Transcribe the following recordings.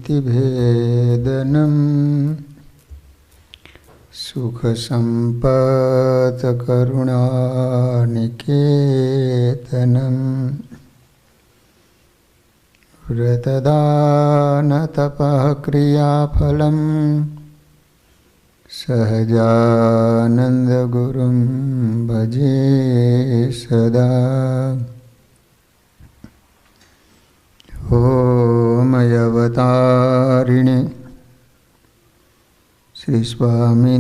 भक्तिभेदनं सुखसम्पत्करुणानिकेतनं व्रतदानतपः क्रियाफलं सहजानन्दगुरुं भजे सदा। ॐ अवतारिणे श्री स्वामिनारायणाय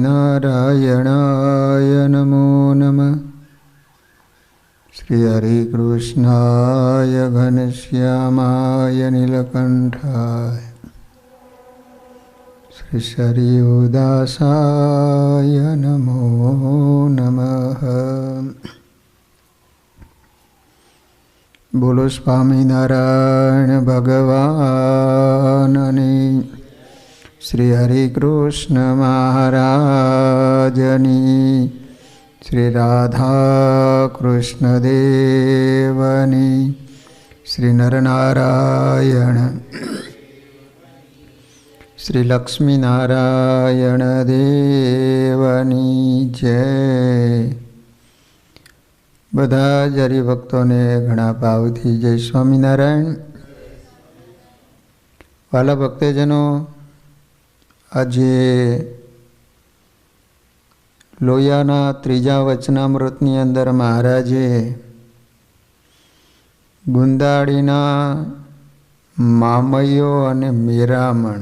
नमो नमः। श्री हरिकृष्णाय घनश्यामाय नीलकण्ठाय श्री शरीउदासाय नमो नमः। बोलो स्वामिनारायण भगवाननी, श्री हरिकृष्ण महाराजनी, श्री राधा कृष्ण देवनी, श्री नरनारायण श्री लक्ष्मी नारायण देवनी जय। बधा ज हरिभक्तों ने घणा भावथी जय स्वामीनारायण। वाला भक्तजनों, આજે લોયાના ત્રીજા વચનામૃતની અંદર મહારાજે ગુંદાળીના મામૈયો અને મેરામણ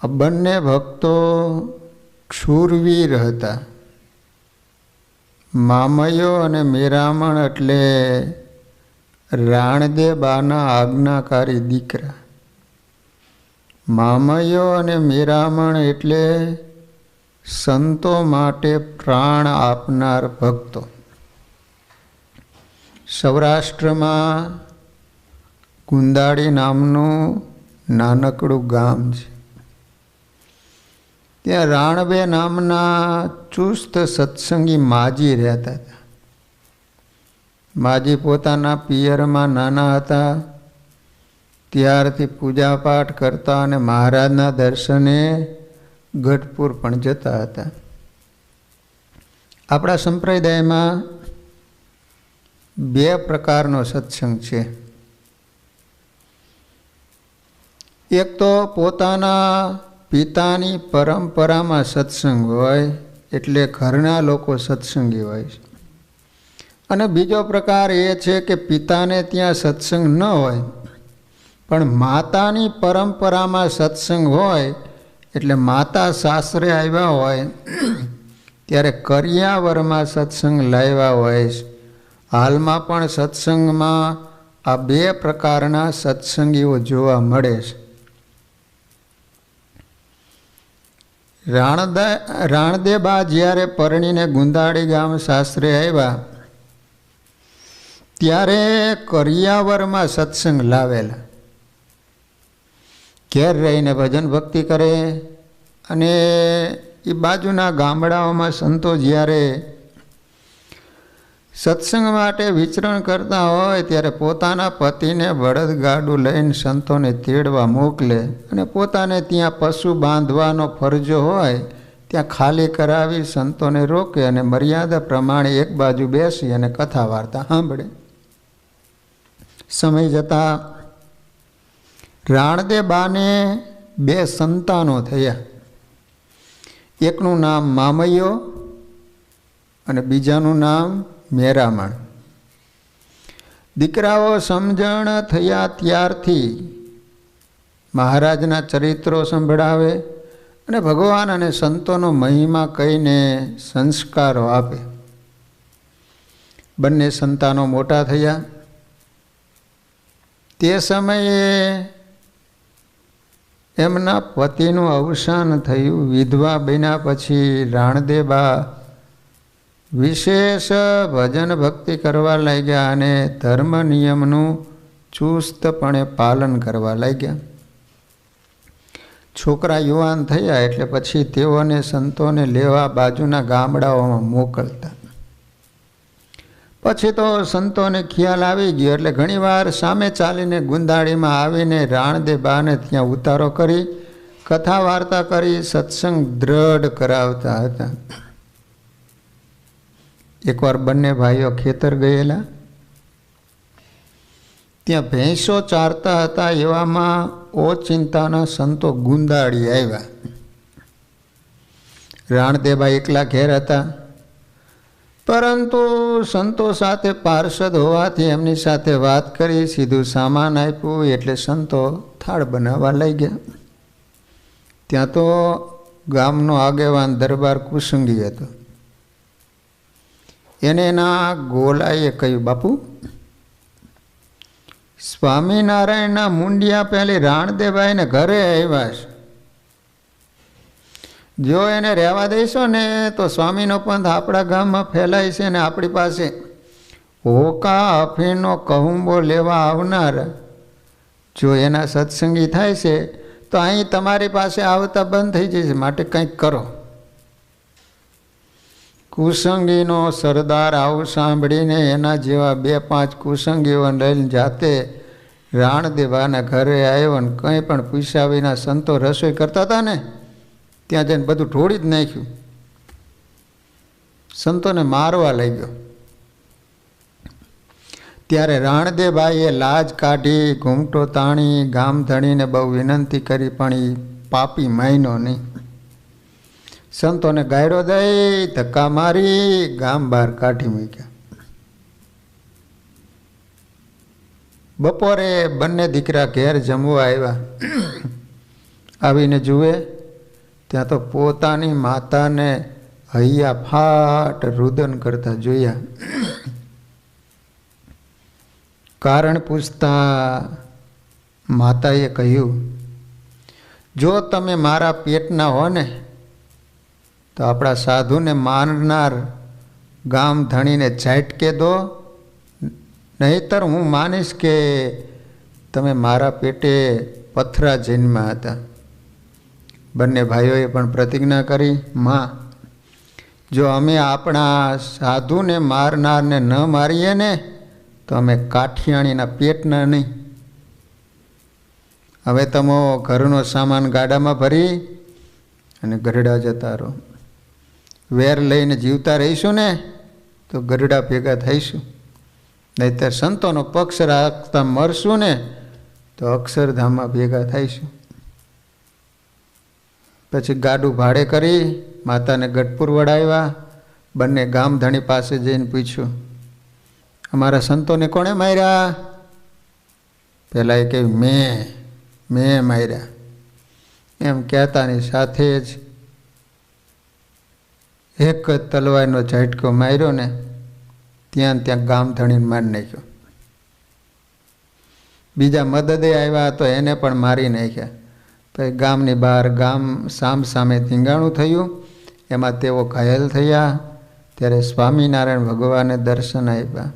આ બંને ભક્તો ક્ષુરવીર હતા. મામૈયો અને મેરામણ એટલે રાણદેબાના આજ્ઞાકારી દીકરા. મામૈયો અને મેરામણ એટલે સંતો માટે પ્રાણ આપનાર ભક્તો. સૌરાષ્ટ્રમાં ગુંદાળી નામનું નાનકડું ગામ છે. ત્યાં રાણબે નામના ચુસ્ત સત્સંગી માજી રહેતા હતા. માજી પોતાના પિયરમાં નાના હતા ત્યારથી પૂજાપાઠ કરતા અને મહારાજના દર્શને ગઢપુર પણ જતા હતા. આપણા સંપ્રદાયમાં બે પ્રકારનો સત્સંગ છે. એક તો પોતાના પિતાની પરંપરામાં સત્સંગ હોય એટલે ઘરના લોકો સત્સંગી હોય છે. અને બીજો પ્રકાર એ છે કે પિતાને ત્યાં સત્સંગ ન હોય પણ માતાની પરંપરામાં સત્સંગ હોય એટલે માતા સાસરે આવ્યા હોય ત્યારે કરિયાવરમાં સત્સંગ લાવ્યા હોય છે. હાલમાં પણ સત્સંગમાં આ બે પ્રકારના સત્સંગીઓ જોવા મળે છે. રાણદેબા જ્યારે પરણીને ગુંદાળી ગામ સાસરે આવ્યા ત્યારે કરિયાવરમાં સત્સંગ લાવેલા. ઘેર રહીને ભજન ભક્તિ કરે અને એ બાજુના ગામડાઓમાં સંતો જ્યારે સત્સંગ માટે વિચરણ કરતા હોય ત્યારે પોતાના પતિને બળદગાડું લઈને સંતોને તેડવા મોકલે અને પોતાને ત્યાં પશુ બાંધવાનો ફરજો હોય ત્યાં ખાલી કરાવી સંતોને રોકે અને મર્યાદા પ્રમાણે એક બાજુ બેસી અને કથા વાર્તા સાંભળે. સમય જતાં રાણદેબાને બે સંતાનો થયા. એકનું નામ મામૈયો અને બીજાનું નામ મેરામણ. દીકરાઓ સમજણ થયા ત્યારથી મહારાજના ચરિત્રો સંભળાવે અને ભગવાન અને સંતોનો મહિમા કહીને સંસ્કારો આપે. બંને સંતાનો મોટા થયા. તે સમયે એમના પતિનું અવસાન થયું. વિધવા બન્યા પછી રાણદેબા વિશેષ ભજન ભક્તિ કરવા લાગ્યા અને ધર્મ નિયમનું ચુસ્તપણે પાલન કરવા લાગ્યા. છોકરા યુવાન થયા એટલે પછી તેઓને સંતોને લેવા બાજુના ગામડાઓમાં મોકલતા. પછી તો સંતોને ખ્યાલ આવી ગયો એટલે ઘણીવાર સામે ચાલીને ગુંદાળીમાં આવીને રાણદેબાને ત્યાં ઉતારો કરી કથા વાર્તા કરી સત્સંગ દ્રઢ કરાવતા હતા. એકવાર બંને ભાઈઓ ખેતર ગયેલા, ત્યાં ભેંસો ચારતા હતા. એવામાં ઓચિંતાના સંતો ગુંદાળી આવ્યા. રાણદેબા એકલા ઘેર હતા, પરંતુ સંતો સાથે પાર્ષદ હોવાથી એમની સાથે વાત કરી, સીધું સામાન આપ્યું એટલે સંતો થાળ બનાવવા લઈ ગયા. ત્યાં તો ગામનો આગેવાન દરબાર કુસંગી હતો. એને એના ગોલાએ કહ્યું, બાપુ, સ્વામિનારાયણના મુંડિયા પહેલી રાણદેબાઈને ઘરે આવ્યા છે. જો એને રહેવા દઈશો ને તો સ્વામીનો પંથ આપણા ગામમાં ફેલાય છે ને આપણી પાસે હોકા અફીણનો કહુંબો લેવા આવનાર જો એના સત્સંગી થાય છે તો અહીં તમારી પાસે આવતા બંધ થઈ જશે, માટે કંઈક કરો. કુસંગીનો સરદાર આવું સાંભળીને એના જેવા 2-5 કુસંગીઓ લઈને જાતે રાણદેબાના ઘરે આવ્યો ને કંઈ પણ પૂછ્યા વિના સંતો રસોઈ કરતા હતા ને ત્યાં જઈને બધું ઢોળી જ નાખ્યું. સંતોને મારવા લઈ ગયો. ત્યારે રાણદેબાઈએ લાજ કાઢી, ઘૂમટો તાણી, ગામ ધણીને બહુ વિનંતી કરી, પણ એ પાપી માયનો નહીં. સંતોને ગાયડો દઈ ધક્કા મારી ગામ બહાર કાઢી મૂક્યા. બપોરે બંને દીકરા ઘેર જમવા આવ્યા. આવીને જુએ ત્યાં તો પોતાની માતાને હૈયા ફાટ રુદન કરતા જોયા. કારણ પૂછતા માતાએ કહ્યું, જો તમે મારા પેટના હો ને તો આપણા સાધુને મારનાર ગામ ધણીને ઝાટકે દો, નહીતર હું માનીશ કે તમે મારા પેટે પથરા જન્મ્યા હતા. બંને ભાઈઓએ પણ પ્રતિજ્ઞા કરી, માં, જો અમે આપણા સાધુને મારનારને ન મારીએ ને તો અમે કાઠિયાણીના પેટના નહીં. હવે તમે ઘરનો સામાન ગાડામાં ભરી અને ગરડા જતા રહો. વેર લઈને જીવતા રહીશું ને તો ગરડા ભેગા થઈશું, નહીતર સંતોનો પક્ષ રાખતા મરશું ને તો અક્ષરધામમાં ભેગા થઈશું. પછી ગાડું ભાડે કરી માતાને ગઢપુર વડાવ્યા. બંને ગામ ધણી પાસે જઈને પૂછ્યું, અમારા સંતોને કોણે માર્યા? પહેલાં એ કહ્યું, મેં માર્યા. એમ કહેતાની સાથે જ એક જ તલવારનો ઝટકો માર્યો ને ત્યાં ગામ ધણીને મારી નાખ્યો. બીજા મદદે આવ્યા તો એને પણ મારી નાખ્યા. પછી ગામની બહાર ગામ સામે ધીંગાણું થયું, એમાં તેઓ ઘાયલ થયા. ત્યારે સ્વામિનારાયણ ભગવાને દર્શન આપ્યા.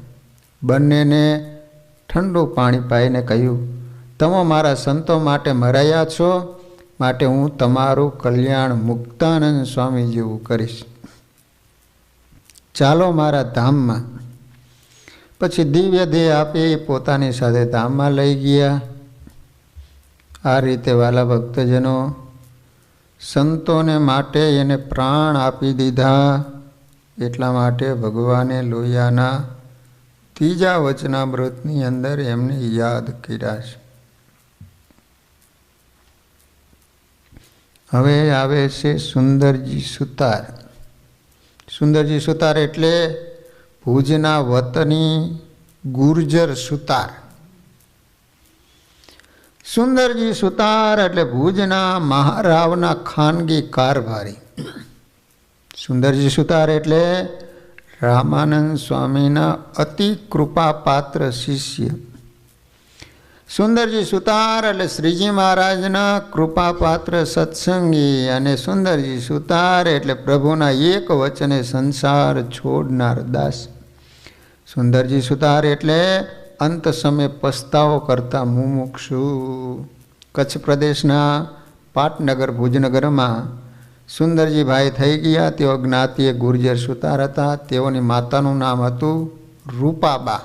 બંનેને ઠંડુ પાણી પાઈને કહ્યું, તમે મારા સંતો માટે મરાયા છો, માટે હું તમારું કલ્યાણ મુક્તાનંદ સ્વામી જેવું કરીશ. ચાલો મારા ધામમાં. પછી દિવ્ય દેહ આપી પોતાની સાથે ધામમાં લઈ ગયા. આ રીતે વાલા ભક્તજનો, સંતોને માટે એને પ્રાણ આપી દીધા. એટલા માટે ભગવાને લોહિયાના 3જા વચનામૃતની અંદર એમને યાદ કર્યા છે. હવે આવે છે સુંદરજી સુતાર. સુંદરજી સુતાર એટલે ભુજના વતની ગુર્જર સુતાર. સુંદરજી સુતાર એટલે ભુજના મહારાવના ખાનગી કારભારી. સુંદરજી સુતાર એટલે રામાનંદ સ્વામીના અતિ કૃપાપાત્ર શિષ્ય. સુંદરજી સુતાર એટલે શ્રીજી મહારાજના કૃપાપાત્ર સત્સંગી, અને સુંદરજી સુતાર એટલે પ્રભુના એક વચને સંસાર છોડનાર દાસ. સુંદરજી સુતાર એટલે અંત સમય પસ્તાવો કરતા મુમુક્ષુ. કચ્છ પ્રદેશના પાટનગર ભુજનગરમાં સુંદરજીભાઈ થઈ ગયા. તેઓ જ્ઞાતિએ ગુર્જર સુતાર હતા. તેઓની માતાનું નામ હતું રૂપાબા,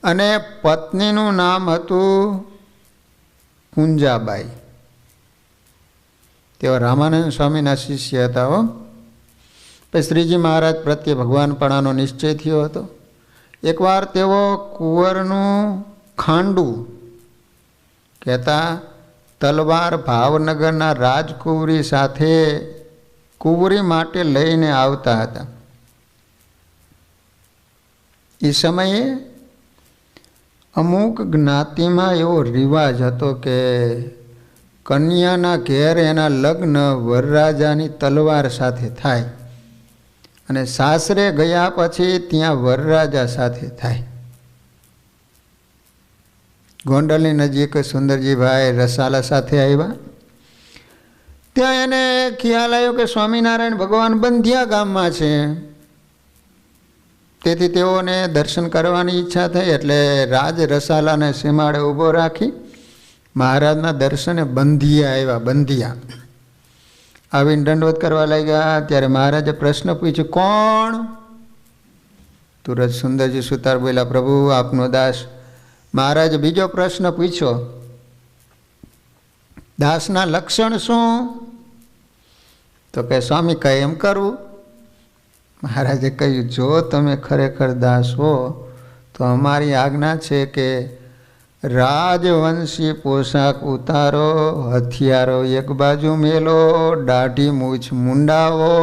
અને પત્નીનું નામ હતું કુંજાબાઈ. તેઓ રામાનંદ સ્વામીના શિષ્ય હતા હો. પછી શ્રીજી મહારાજ પ્રત્યે ભગવાનપણાનો નિશ્ચય થયો હતો. એકવાર તેઓ કુંવરનું ખાંડું કહેતા તલવાર ભાવનગરના રાજકુંવરી સાથે કુંવરી માટે લઈને આવતા હતા. એ સમયે અમુક જ્ઞાતિમાં એવો રિવાજ હતો કે કન્યાના ઘેર એના લગ્ન વરરાજાની તલવાર સાથે થાય અને સાસરે ગયા પછી ત્યાં વરરાજા સાથે થાય. ગોંડલની નજીક સુંદરજીભાઈ રસાલા સાથે આવ્યા. ત્યાં એને ખ્યાલ આવ્યો કે સ્વામિનારાયણ ભગવાન બંધિયા ગામમાં છે. તેથી તેઓને દર્શન કરવાની ઈચ્છા થઈ. એટલે રાજ રસાલાને સીમાડે ઊભો રાખી મહારાજના દર્શને બંધિયા આવ્યા. બંધિયા આવીને દંડવત કરવા લાગ્યા. ત્યારે મહારાજે પ્રશ્ન પૂછ્યો, કોણ? તુરત સુંદરજી સુતાર બોલ્યા, પ્રભુ આપનો દાસ. મહારાજે બીજો પ્રશ્ન પૂછ્યો, દાસના લક્ષણ શું? તો કે સ્વામી કહે એમ કરવું. મહારાજે કહ્યું, જો તમે ખરેખર દાસ હો તો અમારી આજ્ઞા છે કે રાજવંશી પોશાક ઉતારો, હથિયારો એક બાજુ મેલો, દાઢી મૂછ મુંડાવો,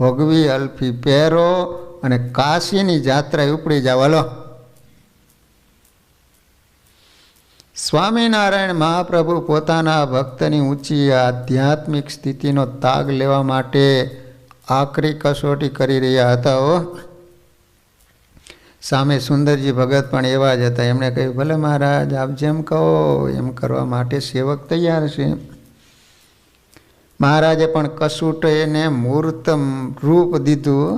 ભગવી અલ્ફી પહેરો અને કાશીની જાત્રા ઉપડી જાવ. હલો. સ્વામિનારાયણ મહાપ્રભુ પોતાના ભક્તની ઊંચી આધ્યાત્મિક સ્થિતિનો તાગ લેવા માટે આકરી કસોટી કરી રહ્યા હતા હો. સામે સુંદરજી ભગત પણ એવા જ હતા. એમણે કહ્યું, ભલે મહારાજ આપ જેમ કહો એમ કરવા માટે સેવક તૈયાર છે. મહારાજે પણ કસૂટ એને મૂર્ત રૂપ દીધું.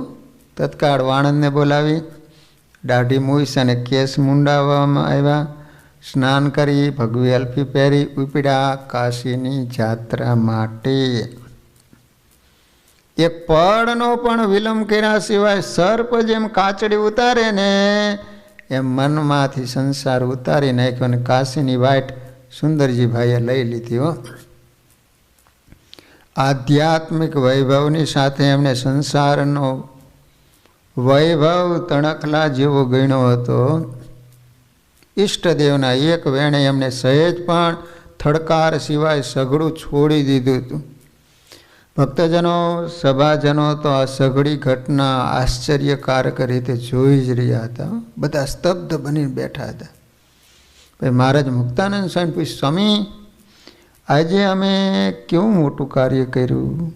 તત્કાળ વાણંદને બોલાવી દાઢી મૂછ અને કેસ મુંડાવવામાં આવ્યા. સ્નાન કરી ભગવી અલ્ફી પહેરી ઉપડ્યા કાશીની જાત્રા માટે. એક પળનો પણ વિલંબ કર્યા સિવાય સર્પ જેમ કાચડી ઉતારે ને એમ મનમાંથી સંસાર ઉતારી નાખ્યો અને કાશીની વાટ સુંદરજીભાઈએ લઈ લીધી હો. આધ્યાત્મિક વૈભવની સાથે એમણે સંસારનો વૈભવ તણખલા જેવો ગણ્યો હતો. ઈષ્ટદેવના એક વેણે એમને સહેજ પણ થડકાર સિવાય સઘળું છોડી દીધું હતું. ભક્તજનો સભાજનો તો આ સઘળી ઘટના આશ્ચર્યકારક રીતે જોઈ જ રહ્યા હતા. બધા સ્તબ્ધ બનીને બેઠા હતા. ભાઈ મહારાજ મુક્તાનંદ સ્વામી પૂછ્યું, સ્વામી આજે અમે કેવું મોટું કાર્ય કર્યું.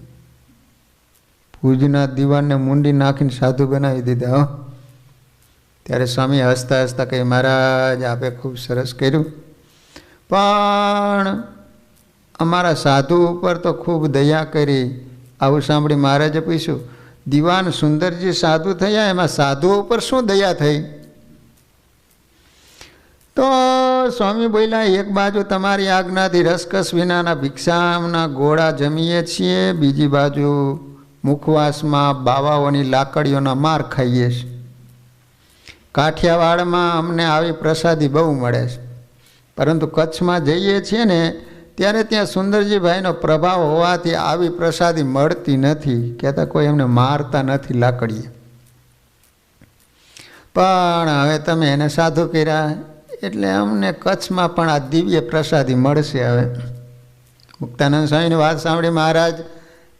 ભુજના દીવાનને મૂંડી નાખીને સાધુ બનાવી દીધા. હો. ત્યારે સ્વામી હસતા હસતા કહે, મહારાજ આપે ખૂબ સરસ કર્યું, પણ અમારા સાધુ ઉપર તો ખૂબ દયા કરી. આવું સાંભળી મહારાજે પૂછ્યું, દીવાન સુંદરજી સાધુ થયા, એમાં સાધુ ઉપર શું દયા થઈ? તો સ્વામી બોલ્યા, એક બાજુ તમારી આજ્ઞાથી રસકસ વિનાના ભિક્ષાના ગોળા જમીએ છીએ, બીજી બાજુ મુખવાસમાં બાવાઓની લાકડીઓના માર ખાઈએ છીએ. કાઠિયાવાડમાં અમને આવી પ્રસાદી બહુ મળે છે, પરંતુ કચ્છમાં જઈએ છીએ ને ત્યારે ત્યાં સુંદરજીભાઈનો પ્રભાવ હોવાથી આવી પ્રસાદી મળતી નથી. કહેતા કોઈ એમને મારતા નથી લાકડીએ. પણ હવે તમે એને સાધુ કર્યા એટલે અમને કચ્છમાં પણ આ દિવ્ય પ્રસાદી મળશે. હવે મુક્તાનંદ સ્વામીની વાત સાંભળી મહારાજ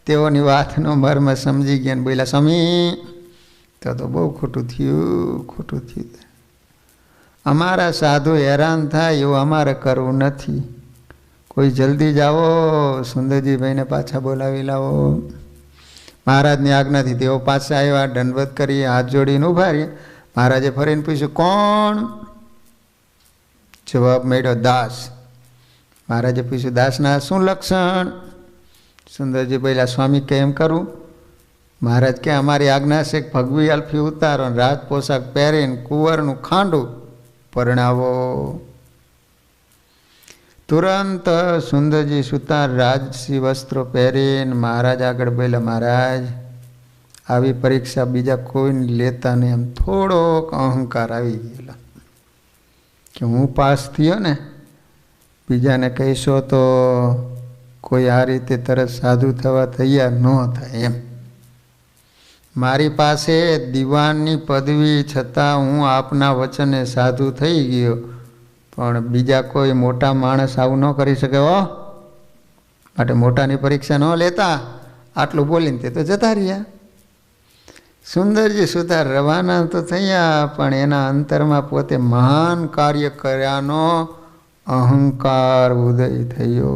તેઓની વાતનો મર્મ સમજી ગયા. બોલ્યા, સ્વામી તો બહુ ખોટું થયું. અમારા સાધુ હેરાન થાય એવું અમારે કરવું નથી. કોઈ જલ્દી જાઓ, સુંદરજીભાઈને પાછા બોલાવી લાવો. મહારાજની આજ્ઞાથી તેઓ પાછા આવ્યા. દંડવત કરી હાથ જોડીને ઊભા રહ્યા. મહારાજે ફરીને પૂછ્યું, કોણ? જવાબ મળ્યો, દાસ. મહારાજે પૂછ્યું, દાસના શું લક્ષણ? સુંદરજી બોલ્યા, સ્વામી કેમ કરું? મહારાજ કે અમારી આજ્ઞા છે ભગવી અલ્ફી ઉતારો, રાજ પોશાક પહેરીને કુંવરનું ખાંડું પરણાવો. તુરંત સુંદરજી સુતાર રાજસી વસ્ત્રો પહેરીને મહારાજ આગળ બોલ્યા, મહારાજ આવી પરીક્ષા બીજા કોઈને લેતા નહીં. એમ થોડોક અહંકાર આવી ગયેલો કે હું પાસ થયો ને, બીજાને કહીશો તો કોઈ આ રીતે તરત સાધુ થવા તૈયાર ન થાય એમ. મારી પાસે દિવાનની પદવી છતાં હું આપના વચને સાધુ થઈ ગયો, પણ બીજા કોઈ મોટા માણસ આવું ન કરી શકે હો, માટે મોટાની પરીક્ષા ન લેતા. આટલું બોલીને તે તો જતા રહ્યા. સુંદરજી સુતાર રવાના તો થયા, પણ એના અંતરમાં પોતે મહાન કાર્ય કર્યાનો અહંકાર ઉદય થયો.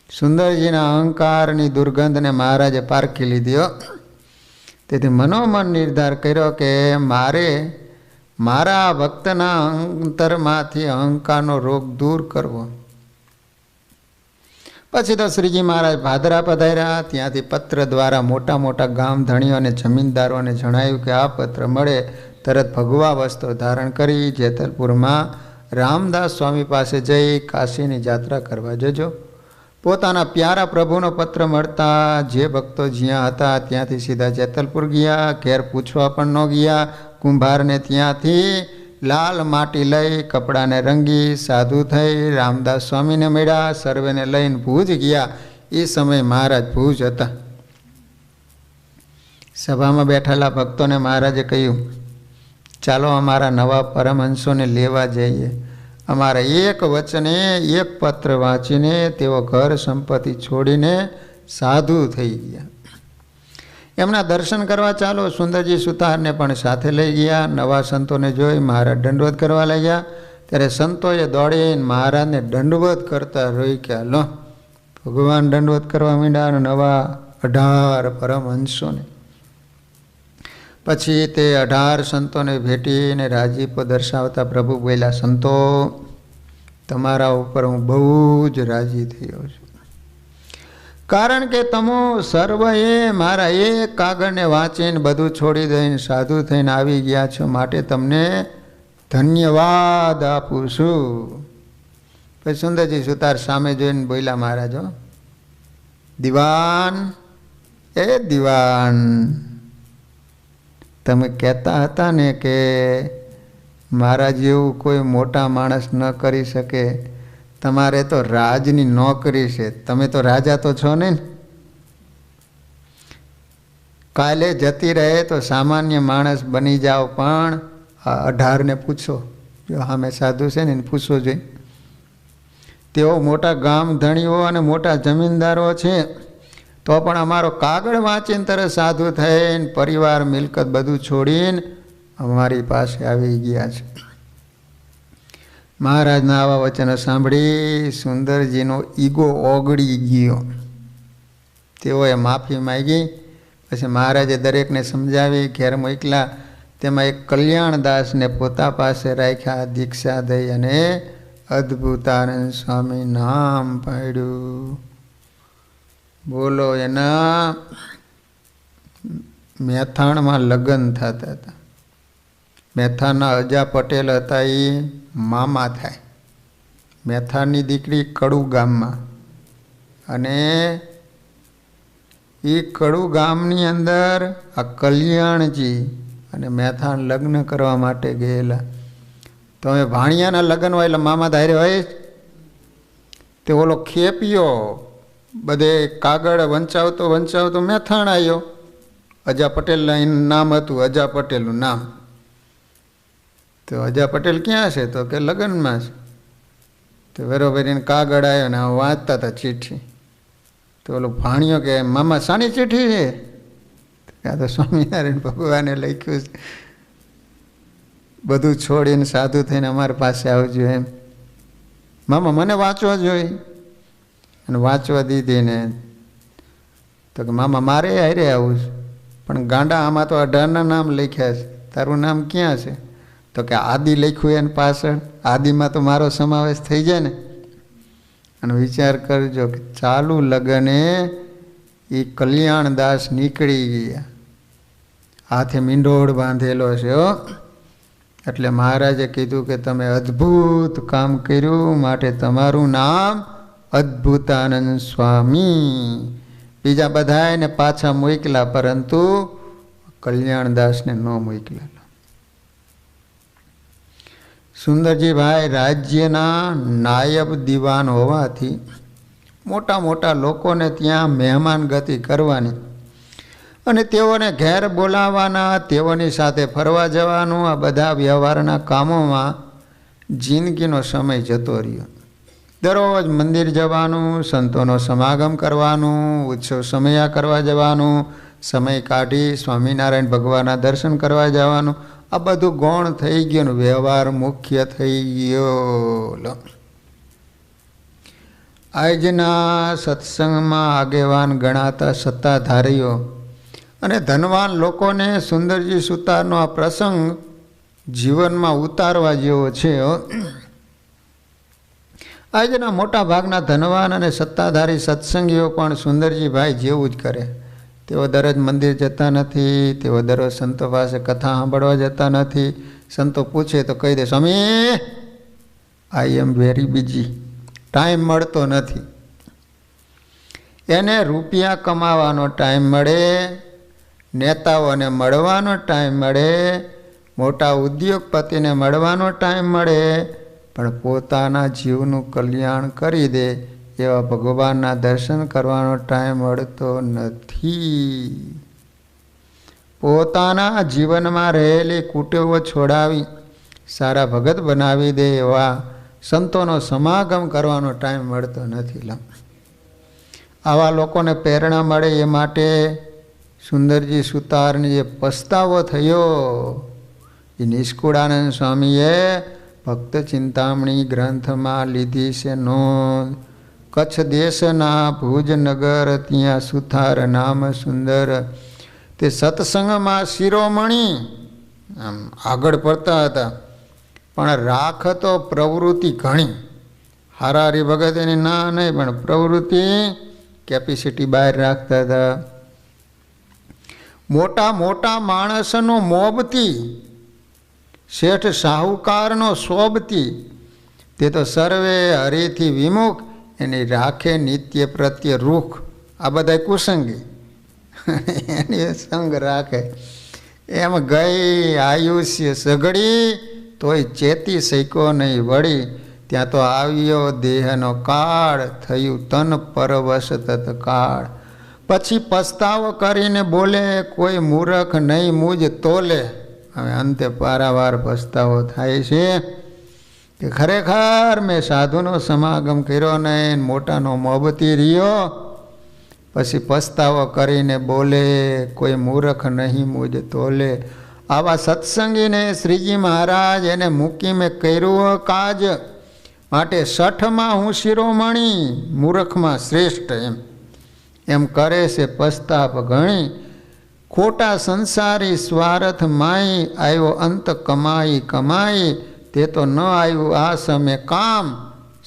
સુંદરજીના અહંકારની દુર્ગંધને મહારાજે પારખી લીધી. તેથી મનોમન નિર્ધાર કર્યો કે મારે મારા ભક્તના અંતરમાંથી અહંકારનો રોગ દૂર કરવો. પછી તો શ્રીજી મહારાજ ભાદરા પધાર્યા. ત્યાંથી પત્ર દ્વારા મોટા મોટા ગામ ધણીઓ અને જમીનદારોને જણાવ્યું કે આ પત્ર મળે તરત ભગવા વસ્ત્રો ધારણ કરી જેતલપુરમાં રામદાસ સ્વામી પાસે જઈ કાશીની યાત્રા કરવા જજો. પોતાના પ્યારા પ્રભુનો પત્ર મળતા જે ભક્તો જ્યાં હતા ત્યાંથી સીધા જેતલપુર ગયા. ઘેર પૂછવા પણ ન ગયા. કુંભારને ત્યાંથી લાલ માટી લઈ કપડાને રંગી સાધુ થઈ રામદાસ સ્વામીને મળ્યા. સર્વેને લઈને ભુજ ગયા. એ સમયે મહારાજ ભુજ હતા. સભામાં બેઠેલા ભક્તોને મહારાજે કહ્યું, ચાલો અમારા નવા પરમહંસોને લેવા જઈએ. અમારા એક વચને એક પત્ર વાંચીને તેઓ ઘર સંપત્તિ છોડીને સાધુ થઈ ગયા. એમના દર્શન કરવા ચાલો. સુંદરજી સુતારને પણ સાથે લઈ ગયા. નવા સંતોને જોઈ મહારાજ દંડવત કરવા લાગ્યા. ત્યારે સંતોએ દોડીને મહારાજને દંડવત કરતા રોઈ કે લો ભગવાન દંડવત કરવા માંડ્યા. નવા 18 પરમહંસોને. પછી તે 18 સંતોને ભેટીને રાજીપો દર્શાવતા પ્રભુ બોલ્યા, સંતો તમારા ઉપર હું બહુ જ રાજી થયો છું, કારણ કે તમે સર્વએ મારા એક કાગળને વાંચીને બધું છોડી દઈને સાધુ થઈને આવી ગયા છો, માટે તમને ધન્યવાદ આપું છું. પછી સુંદરજી સુતાર સામે જોઈને બોલ્યા, મહારાજો દિવાન એ દિવાન, તમે કહેતા હતા ને કે મારા જેવું કોઈ મોટા માણસ ન કરી શકે, તમારે તો રાજની નોકરી છે, તમે તો રાજા તો છો ને. કાલે જતી રહે તો સામાન્ય માણસ બની જાઓ, પણ આ 18ને પૂછો, જો સામે સાધુ છે ને એને પૂછવો જોઈએ. તેઓ મોટા ગામ ધણીઓ અને મોટા જમીનદારો છે, તો પણ અમારો કાગળ વાંચીને તરત સાધુ થઈને પરિવાર મિલકત બધું છોડીને અમારી પાસે આવી ગયા છે. મહારાજના આવા વચનો સાંભળી સુંદરજીનો ઈગો ઓગળી ગયો. તેઓએ માફી માંગી. પછી મહારાજે દરેકને સમજાવી ઘેર મોકલા. તેમાં એક કલ્યાણદાસને પોતા પાસે રાખ્યા, દીક્ષા દઈ અને અદ્ભુતાનંદ સ્વામી નામ પાડ્યું. બોલો. એના મહેથાણમાં લગ્ન થતા હતા. મહેથાણના અજા પટેલ હતા, એ મામા થાય. મહેથાણની દીકરી કડુ ગામમાં, અને એ કડુ ગામની અંદર આ કલ્યાણજી અને મહેથાણ લગ્ન કરવા માટે ગયેલા. તો હવે ભાણિયાના લગ્ન હોય એટલે મામા ધારે હોય. તે ઓલો ખેપિયો બધે કાગળ વંચાવતો મહેથાણ આવ્યો. અજા પટેલ એનું નામ હતું, અજા પટેલનું નામ. તો અજા પટેલ ક્યાં છે? તો કે લગ્નમાં છે. તો બરોબર એને કાગળ આવ્યો ને વાંચતા હતા ચિઠ્ઠી. તો ઓલો ભાણિયો કે મામા શાની ચિઠ્ઠી છે? આ તો સ્વામિનારાયણ ભગવાને લખ્યું છે, બધું છોડીને સાધુ થઈને અમારી પાસે આવજો એમ. મામા મને વાંચવા જોઈએ. અને વાંચવા દીધી ને તો કે મામા મારે હારે આવું છે, પણ ગાંડા આમાં તો 18ના નામ લખ્યા છે, તારું નામ ક્યાં છે? તો કે આદિ લખ્યું એને પાછળ, આદિમાં તો મારો સમાવેશ થઈ જાય ને. અને વિચાર કરજો કે ચાલુ લગ્ને એ કલ્યાણદાસ નીકળી ગયા, હાથે મીંડોળ બાંધેલો છે હો. એટલે મહારાજે કીધું કે તમે અદ્ભુત કામ કર્યું, માટે તમારું નામ અદ્ભુતાનંદ સ્વામી. બીજા બધાને પાછા મોકલા, પરંતુ કલ્યાણદાસને ન મોકલા. સુંદરજીભાઈ રાજ્યના નાયબ દિવાન હોવાથી મોટા મોટા લોકોને ત્યાં મહેમાન ગતિ કરવાની અને તેઓને ઘેર બોલાવવાના, તેઓની સાથે ફરવા જવાનું, આ બધા વ્યવહારના કામોમાં જિંદગીનો સમય જતો રહ્યો. દરરોજ મંદિર જવાનું, સંતોનો સમાગમ કરવાનું, ઉત્સવ સમયા કરવા જવાનું, સમય કાઢી સ્વામિનારાયણ ભગવાનના દર્શન કરવા જવાનું, આ બધું ગૌણ થઈ ગયું, વ્યવહાર મુખ્ય થઈ ગયો. આજના સત્સંગમાં આગેવાન ગણાતા સત્તાધારીઓ અને ધનવાન લોકોને સુંદરજી સુતારનો આ પ્રસંગ જીવનમાં ઉતારવા જેવો છે. આજના મોટા ભાગના ધનવાન અને સત્તાધારી સત્સંગીઓ પણ સુંદરજીભાઈ જેવું જ કરે. તેઓ દરરોજ મંદિર જતા નથી, તેઓ દરરોજ સંતો પાસે કથા સાંભળવા જતા નથી. સંતો પૂછે તો કહી દે, સ્વામી આઈ એમ વેરી બિઝી, ટાઈમ મળતો નથી. એને રૂપિયા કમાવાનો ટાઈમ મળે, નેતાઓને મળવાનો ટાઈમ મળે, મોટા ઉદ્યોગપતિને મળવાનો ટાઈમ મળે, પણ પોતાના જીવનું કલ્યાણ કરી દે એવા ભગવાનના દર્શન કરવાનો ટાઈમ મળતો નથી. પોતાના જીવનમાં રહેલી કુટેવો છોડાવી સારા ભગત બનાવી દે એવા સંતોનો સમાગમ કરવાનો ટાઈમ મળતો નથી. આવા લોકોને પ્રેરણા મળે એ માટે સુંદરજી સુતારને જે પસ્તાવો થયો એ નિષ્કુળાનંદ સ્વામીએ ભક્ત ચિંતામણી ગ્રંથમાં લીધી છે નોંધ. કચ્છ દેશના ભુજનગર ત્યાં સુથાર નામ સુંદર, તે સત્સંગમાં શિરોમણી આમ આગળ પડતા હતા, પણ રાખતો પ્રવૃત્તિ ઘણી. હારારી ભગત એની ના નહીં, પણ પ્રવૃત્તિ કેપેસિટી બહાર રાખતા હતા. મોટા મોટા માણસનો મોબતી, શેઠ શાહુકારનો શોભતી, તે તો સર્વે હરિથી વિમુખ, એની રાખે નિત્ય પ્રત્યે રૂખ. આ બધા કુસંગી એની સંગ રાખે. એમ ગઈ આયુષ્ય સઘળી, તોય ચેતી શક્યો નહીં વળી. ત્યાં તો આવ્યો દેહનો કાળ, થયું તન પરવશ તત્કાળ. પછી પસ્તાવો કરીને બોલે, કોઈ મૂરખ નહીં મુજ તોલે. હવે અંતે પારાવાર પસ્તાવો થાય છે કે ખરેખર મેં સાધુનો સમાગમ કર્યો નહીં, મોટાનો મોબતી રહ્યો. પછી પસ્તાવો કરીને બોલે, કોઈ મૂર્ખ નહીં મુજ તોલે. આવા સત્સંગીને શ્રીજી મહારાજ એને મૂકી મેં કર્યું કાજ, માટે શઠમાં હું શિરોમણી, મૂર્ખમાં શ્રેષ્ઠ. એમ કરે છે પસ્તાપ ઘણી, ખોટા સંસારી સ્વાર્થ માઈ, આવ્યો અંત કમાઈ કમાઈ, તે તો ન આવ્યું આ સમય કામ.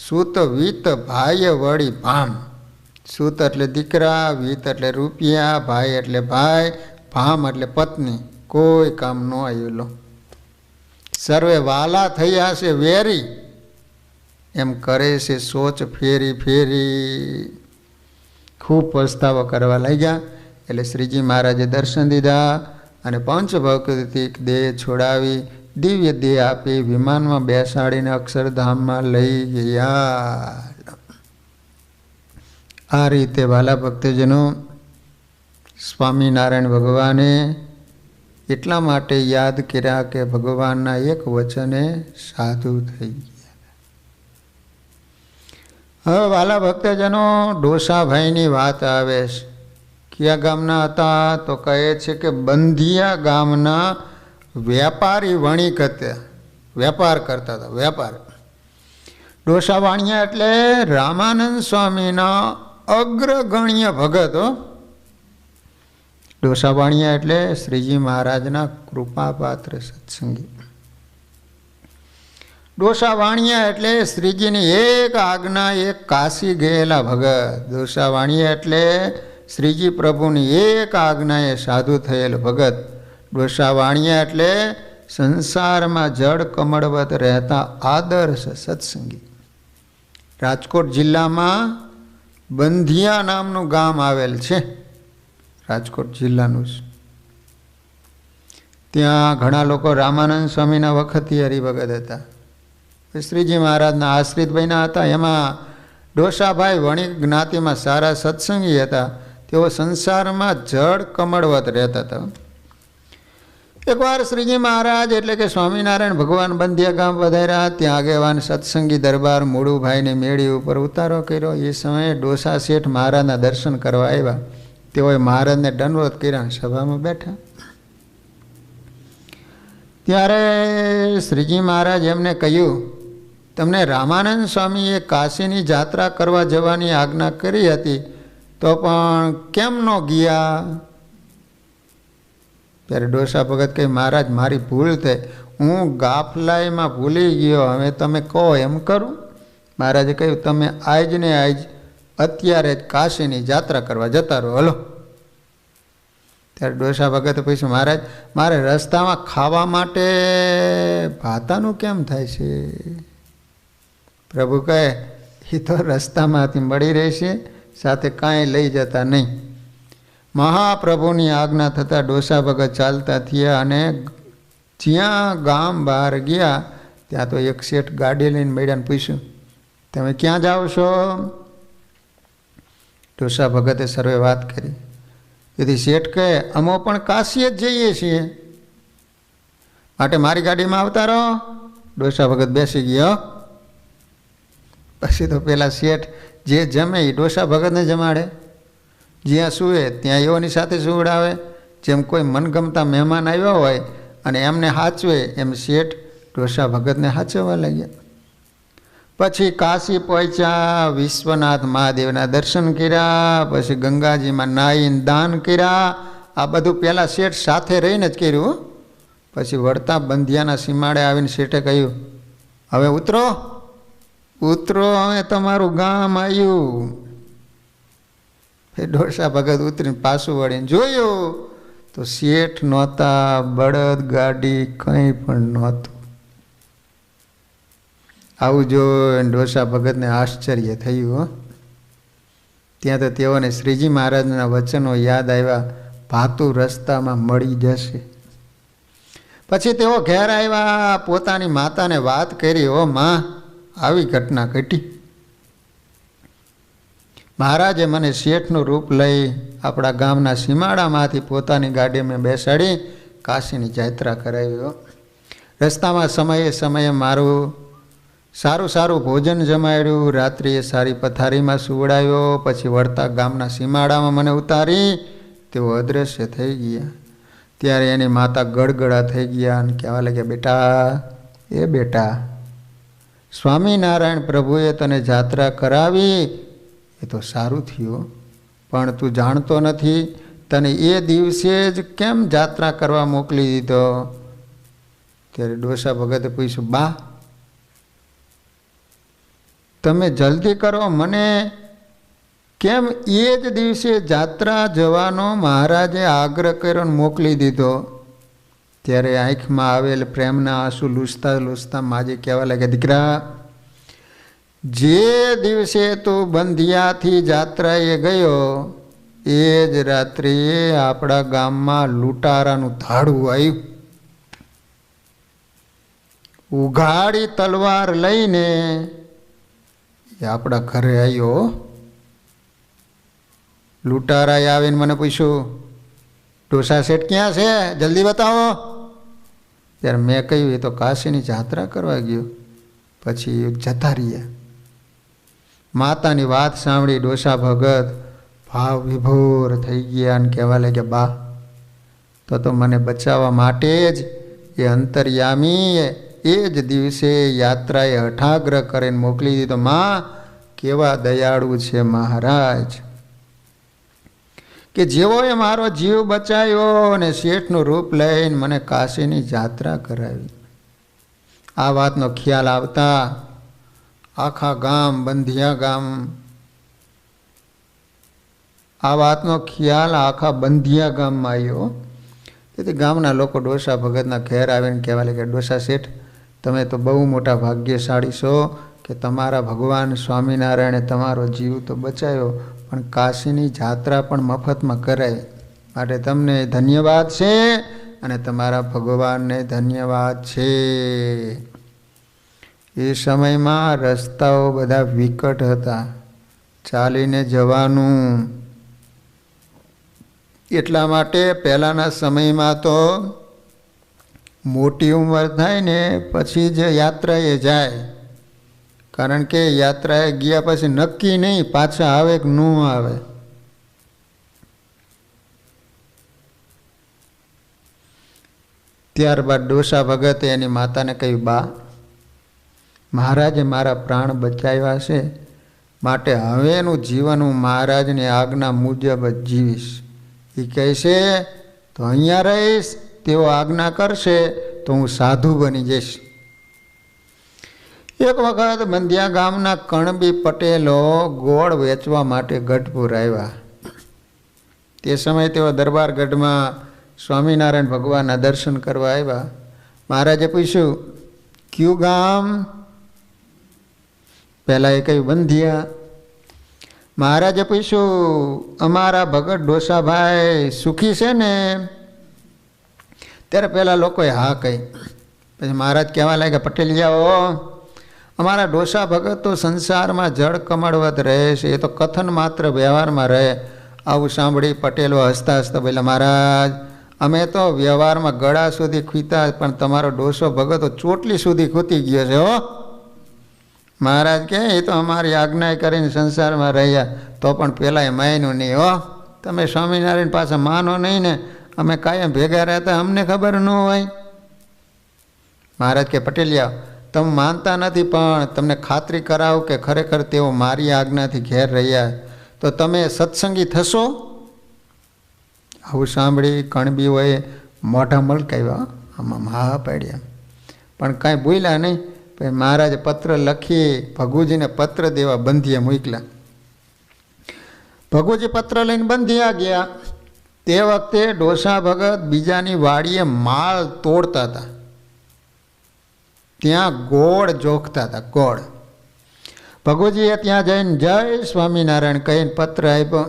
સૂત વીત ભાઈ વળી ભામ. સૂત એટલે દીકરા, વીત એટલે રૂપિયા, ભાઈ એટલે ભાઈ, ભામ એટલે પત્ની. કોઈ કામ ન આવ્યું. લો સર્વે વાલા થયા છે વેરી, એમ કરે છે સોચ ફેરી ફેરી. ખૂબ પસ્તાવો કરવા લાગ્યા. એટલે શ્રીજી મહારાજે દર્શન દીધા અને પંચભૌતિક દેહ છોડાવી દિવ્ય દેહ આપી વિમાનમાં બેસાડીને અક્ષરધામમાં લઈ ગયા. આ રીતે વાલા ભક્તજનો, સ્વામિનારાયણ ભગવાને એટલા માટે યાદ કર્યા કે ભગવાનના એક વચને સાધુ થઈ ગયા. હવે વાલા ભક્તજનો, ડોસાભાઈની વાત આવે છે. કયા ગામના હતા તો કહે છે કે બંધિયા ગામના વેપારી વણિક હતા, વેપાર કરતા હતા. વેપાર ડોસા વાણિયા એટલે રામાનંદ સ્વામીના અગ્રગણ્ય ભગત. ડોસા વાણિયા એટલે શ્રીજી મહારાજના કૃપાપાત્ર સત્સંગી. ડોસા વાણિયા એટલે શ્રીજીની એક આજ્ઞા એક કાશી ગયેલા ભગત. ડોસા વાણિયા એટલે શ્રીજી પ્રભુની એક આજ્ઞાએ સાધુ થયેલ ભગત. ડોસા વાણિયા એટલે સંસારમાં જળ કમળવત રહેતા આદર્શ સત્સંગી. રાજકોટ જિલ્લામાં બંધિયા નામનું ગામ આવેલ છે, રાજકોટ જિલ્લાનું છે. ત્યાં ઘણા લોકો રામાનંદ સ્વામીના વખતથી હરિભગત હતા. શ્રીજી મહારાજના આશ્રિત બન્યા હતા. એમાં ડોસાભાઈ વણિક જ્ઞાતિમાં સારા સત્સંગી હતા. તેઓ સંસારમાં જળ કમળવત રહેતા હતા. એકવાર શ્રીજી મહારાજ એટલે કે સ્વામિનારાયણ ભગવાન બંધિયા ગામ વધાર્યા. ત્યાં આગેવાન સત્સંગી દરબાર મૂળુભાઈની મેળી ઉપર ઉતારો કર્યો. એ સમયે ડોસા શેઠ મહારાજના દર્શન કરવા આવ્યા. તેઓએ મહારાજને દંડવત કર્યા, સભામાં બેઠા. ત્યારે શ્રીજી મહારાજ એમને કહ્યું, તમને રામાનંદ સ્વામીએ કાશીની જાત્રા કરવા જવાની આજ્ઞા કરી હતી, તો પણ કેમ ન ગયા? ત્યારે ડોસા ભગત કહે, મહારાજ મારી ભૂલ થઈ, હું ગાફલાઈમાં ભૂલી ગયો, હવે તમે કહો એમ કરું. મહારાજે કહ્યું, તમે આજ ને આજ અત્યારે જ કાશીની જાત્રા કરવા જતા રહો, હલો. ત્યારે ડોસા ભગતે પૂછ્યું, મહારાજ મારે રસ્તામાં ખાવા માટે ભાતાનું કેમ થાય છે? પ્રભુ કહે, એ તો રસ્તામાંથી મળી રહેશે, સાથે કાંઈ લઈ જતા નહીં. મહાપ્રભુની આજ્ઞા થતાં ડોસા ભગત ચાલતા થયા અને જ્યાં ગામ બહાર ગયા ત્યાં તો એક શેઠ ગાડી લઈને મળ્યાને પૂછ્યું, તમે ક્યાં જાઓ છો? ડોસા ભગતે સર્વે વાત કરી. તેથી શેઠ કહે, અમો પણ કાશી જ જઈએ છીએ, માટે મારી ગાડીમાં આવતા રહો. ડોસા ભગત બેસી ગયો. પછી તો પેલા શેઠ જે જમે એ ડોસા ભગતને જમાડે, જ્યાં સૂવે ત્યાં એઓની સાથે સુવડાવે. જેમ કોઈ મનગમતા મહેમાન આવ્યા હોય અને એમને સાચવે, એમ શેઠ ડોસા ભગતને સાચવવા લાગ્યા. પછી કાશી પહોંચ્યા, વિશ્વનાથ મહાદેવના દર્શન કર્યા, પછી ગંગાજીમાં નાહીને દાન કર્યા. આ બધું પહેલાં શેઠ સાથે રહીને જ કર્યું. પછી વળતા બંધિયાના સીમાડે આવીને શેઠે કહ્યું, હવે ઉતરો ઉતરો, હવે તમારું ગામ આવ્યું. ડોસા ભગત ઉતરીને પાછું વળીને જોયું તો શેઠ નહોતા, બળદ ગાડી કંઈ પણ નહોતું. આવું જોઈને ડોસા ભગતને આશ્ચર્ય થયું. ત્યાં તો તેઓને શ્રીજી મહારાજના વચનો યાદ આવ્યા, ભાતું રસ્તામાં મળી જશે. પછી તેઓ ઘેર આવ્યા, પોતાની માતાને વાત કરી, ઓ માં, આવી ઘટના ઘટી. મહારાજે મને શેઠનું રૂપ લઈ આપણા ગામના સીમાડામાંથી પોતાની ગાડીમાં બેસાડી કાશીની જાત્રા કરાવ્યો. રસ્તામાં સમયે સમયે મારું સારું ભોજન જમાડ્યું, રાત્રિએ સારી પથારીમાં સુવડાવ્યો. પછી વળતા ગામના સીમાડામાં મને ઉતારી તેઓ અદૃશ્ય થઈ ગયા. ત્યારે એની માતા ગળગળા થઈ ગયા અને કહેવા લાગ્યા, બેટા, એ બેટા, સ્વામિનારાયણ પ્રભુએ તને જાત્રા કરાવી એ તો સારું થયું, પણ તું જાણતો નથી તને એ દિવસે જ કેમ જાત્રા કરવા મોકલી દીધો? ત્યારે ડોસા ભગતે પૂછ્યું, બા તમે જલ્દી કરો, મને કેમ એ જ દિવસે જાત્રા જવાનો મહારાજે આગ્રહ કર્યો ને મોકલી દીધો? ત્યારે આંખમાં આવેલ પ્રેમના આંસુ લૂછતા લૂછતા માજી કહેવા લાગ્યા, દીકરા, જે દિવસે તું બંધિયાથી જાત્રાએ ગયો એ જ રાત્રિએ આપણા ગામમાં લૂંટારાનું ધાડું આવ્યું. ઉઘાડી તલવાર લઈને એ આપણા ઘરે આવ્યો. લૂંટારાએ આવીને મને પૂછ્યું, ડોસા શેઠ ક્યાં છે, જલ્દી બતાવો. ત્યારે મેં કહ્યું, એ તો કાશીની જાત્રા કરવા ગયો. પછી જતા રહ્યા. માતાની વાત સાંભળી ડોસા ભગત ભાવ વિભોર થઈ ગયા અને કહેવા લાગ્યા, બા, તો મને બચાવવા માટે જ એ અંતર્યામીએ એ જ દિવસે યાત્રાએ હઠાગ્રહ કરીને મોકલી દીધો. માં, કેવા દયાળુ છે મહારાજ, કે જેઓએ મારો જીવ બચાવ્યો અને શેઠનું રૂપ લઈને મને કાશીની જાત્રા કરાવી. આ વાતનો ખ્યાલ આવતા આખા ગામ, બંધિયા ગામ, આ વાતનો ખ્યાલ આખા બંધિયા ગામમાં આવ્યો. તેથી ગામના લોકો ડોસા ભગતના ઘેર આવીને કહેવા લાગ્યા, ડોસા શેઠ, તમે તો બહુ મોટા ભાગ્યશાળી છો કે કે તમારા ભગવાન સ્વામિનારાયણે તમારો જીવ તો બચાવ્યો, પણ કાશીની જાત્રા પણ મફતમાં કરાય, માટે તમને ધન્યવાદ છે અને તમારા ભગવાનને ધન્યવાદ છે. એ સમયમાં રસ્તાઓ બધા વિકટ હતા, ચાલીને જવાનું. એટલા માટે પહેલાંના સમયમાં તો મોટી ઉંમર થાય ને પછી જ યાત્રાએ જાય, કારણ કે યાત્રાએ ગયા પછી નક્કી નહીં પાછા આવે કે ન આવે. ત્યારબાદ ડોસા ભગતે એની માતાને કહ્યું, બા, મહારાજે મારા પ્રાણ બચાવ્યા છે, માટે હવેનું જીવન હું મહારાજની આજ્ઞા મુજબ જ જીવીશ. એ કહે છે તો અહીંયા રહીશ, તેઓ આજ્ઞા કરશે તો હું સાધુ બની જઈશ. એક વખત બંધિયા ગામના કણબી પટેલો ગોળ વેચવા માટે ગઢપુર આવ્યા. તે સમયે તેઓ દરબારગઢમાં સ્વામિનારાયણ ભગવાનના દર્શન કરવા આવ્યા. મહારાજે પૂછ્યું, કયું ગામ? પહેલાં એ કહ્યું, બંધિયા. મહારાજે પૂછ્યું, અમારા ભગત ડોસાભાઈ સુખી છે ને? ત્યારે પહેલાં લોકોએ હા કહી. પછી મહારાજ કહેવા લાગ્યા, પટેલિયાઓ, અમારા ડોસા ભગત તો સંસારમાં જળ કમળવત રહે છે, એ તો કથન માત્ર વ્યવહારમાં રહે. આવું સાંભળી પટેલો હસતા હસતા બોલ્યા, મહારાજ, અમે તો વ્યવહારમાં ગળા સુધી ખૂતા, પણ તમારો ડોસો ભગત તો ચોટલી સુધી ખૂતી ગયો છે હો. મહારાજ કહે, એ તો અમારી આજ્ઞા કરીને સંસારમાં રહ્યા, તો પણ પેલા એ માયનું નહીં હો. તમે સ્વામિનારાયણ પાસે માનો નહીં ને, અમે કાયમ ભેગા રહેતા, અમને ખબર ન હોય. મહારાજ કે, પટેલિયા, તમે માનતા નથી, પણ તમને ખાતરી કરાવું કે ખરેખર તેઓ મારી આજ્ઞાથી ઘેર રહ્યા, તો તમે સત્સંગી થશો? આવું સાંભળી કણબીઓએ મોઢા મલકાવ્યા, આમાં હા પાડ્યા, પણ કાંઈ બોલ્યા નહીં. પછી મહારાજે પત્ર લખી ભગુજીને પત્ર દેવા બંધિયા મોકલ્યા. ભગુજી પત્ર લઈને બંધિયા ગયા. તે વખતે ડોસા ભગત બીજાની વાડીએ માળ તોડતા હતા, ત્યાં ગોળ જોખતા હતા, ગોળ. ભગુજીએ ત્યાં જઈને જય સ્વામિનારાયણ કહીને પત્ર આપ્યો.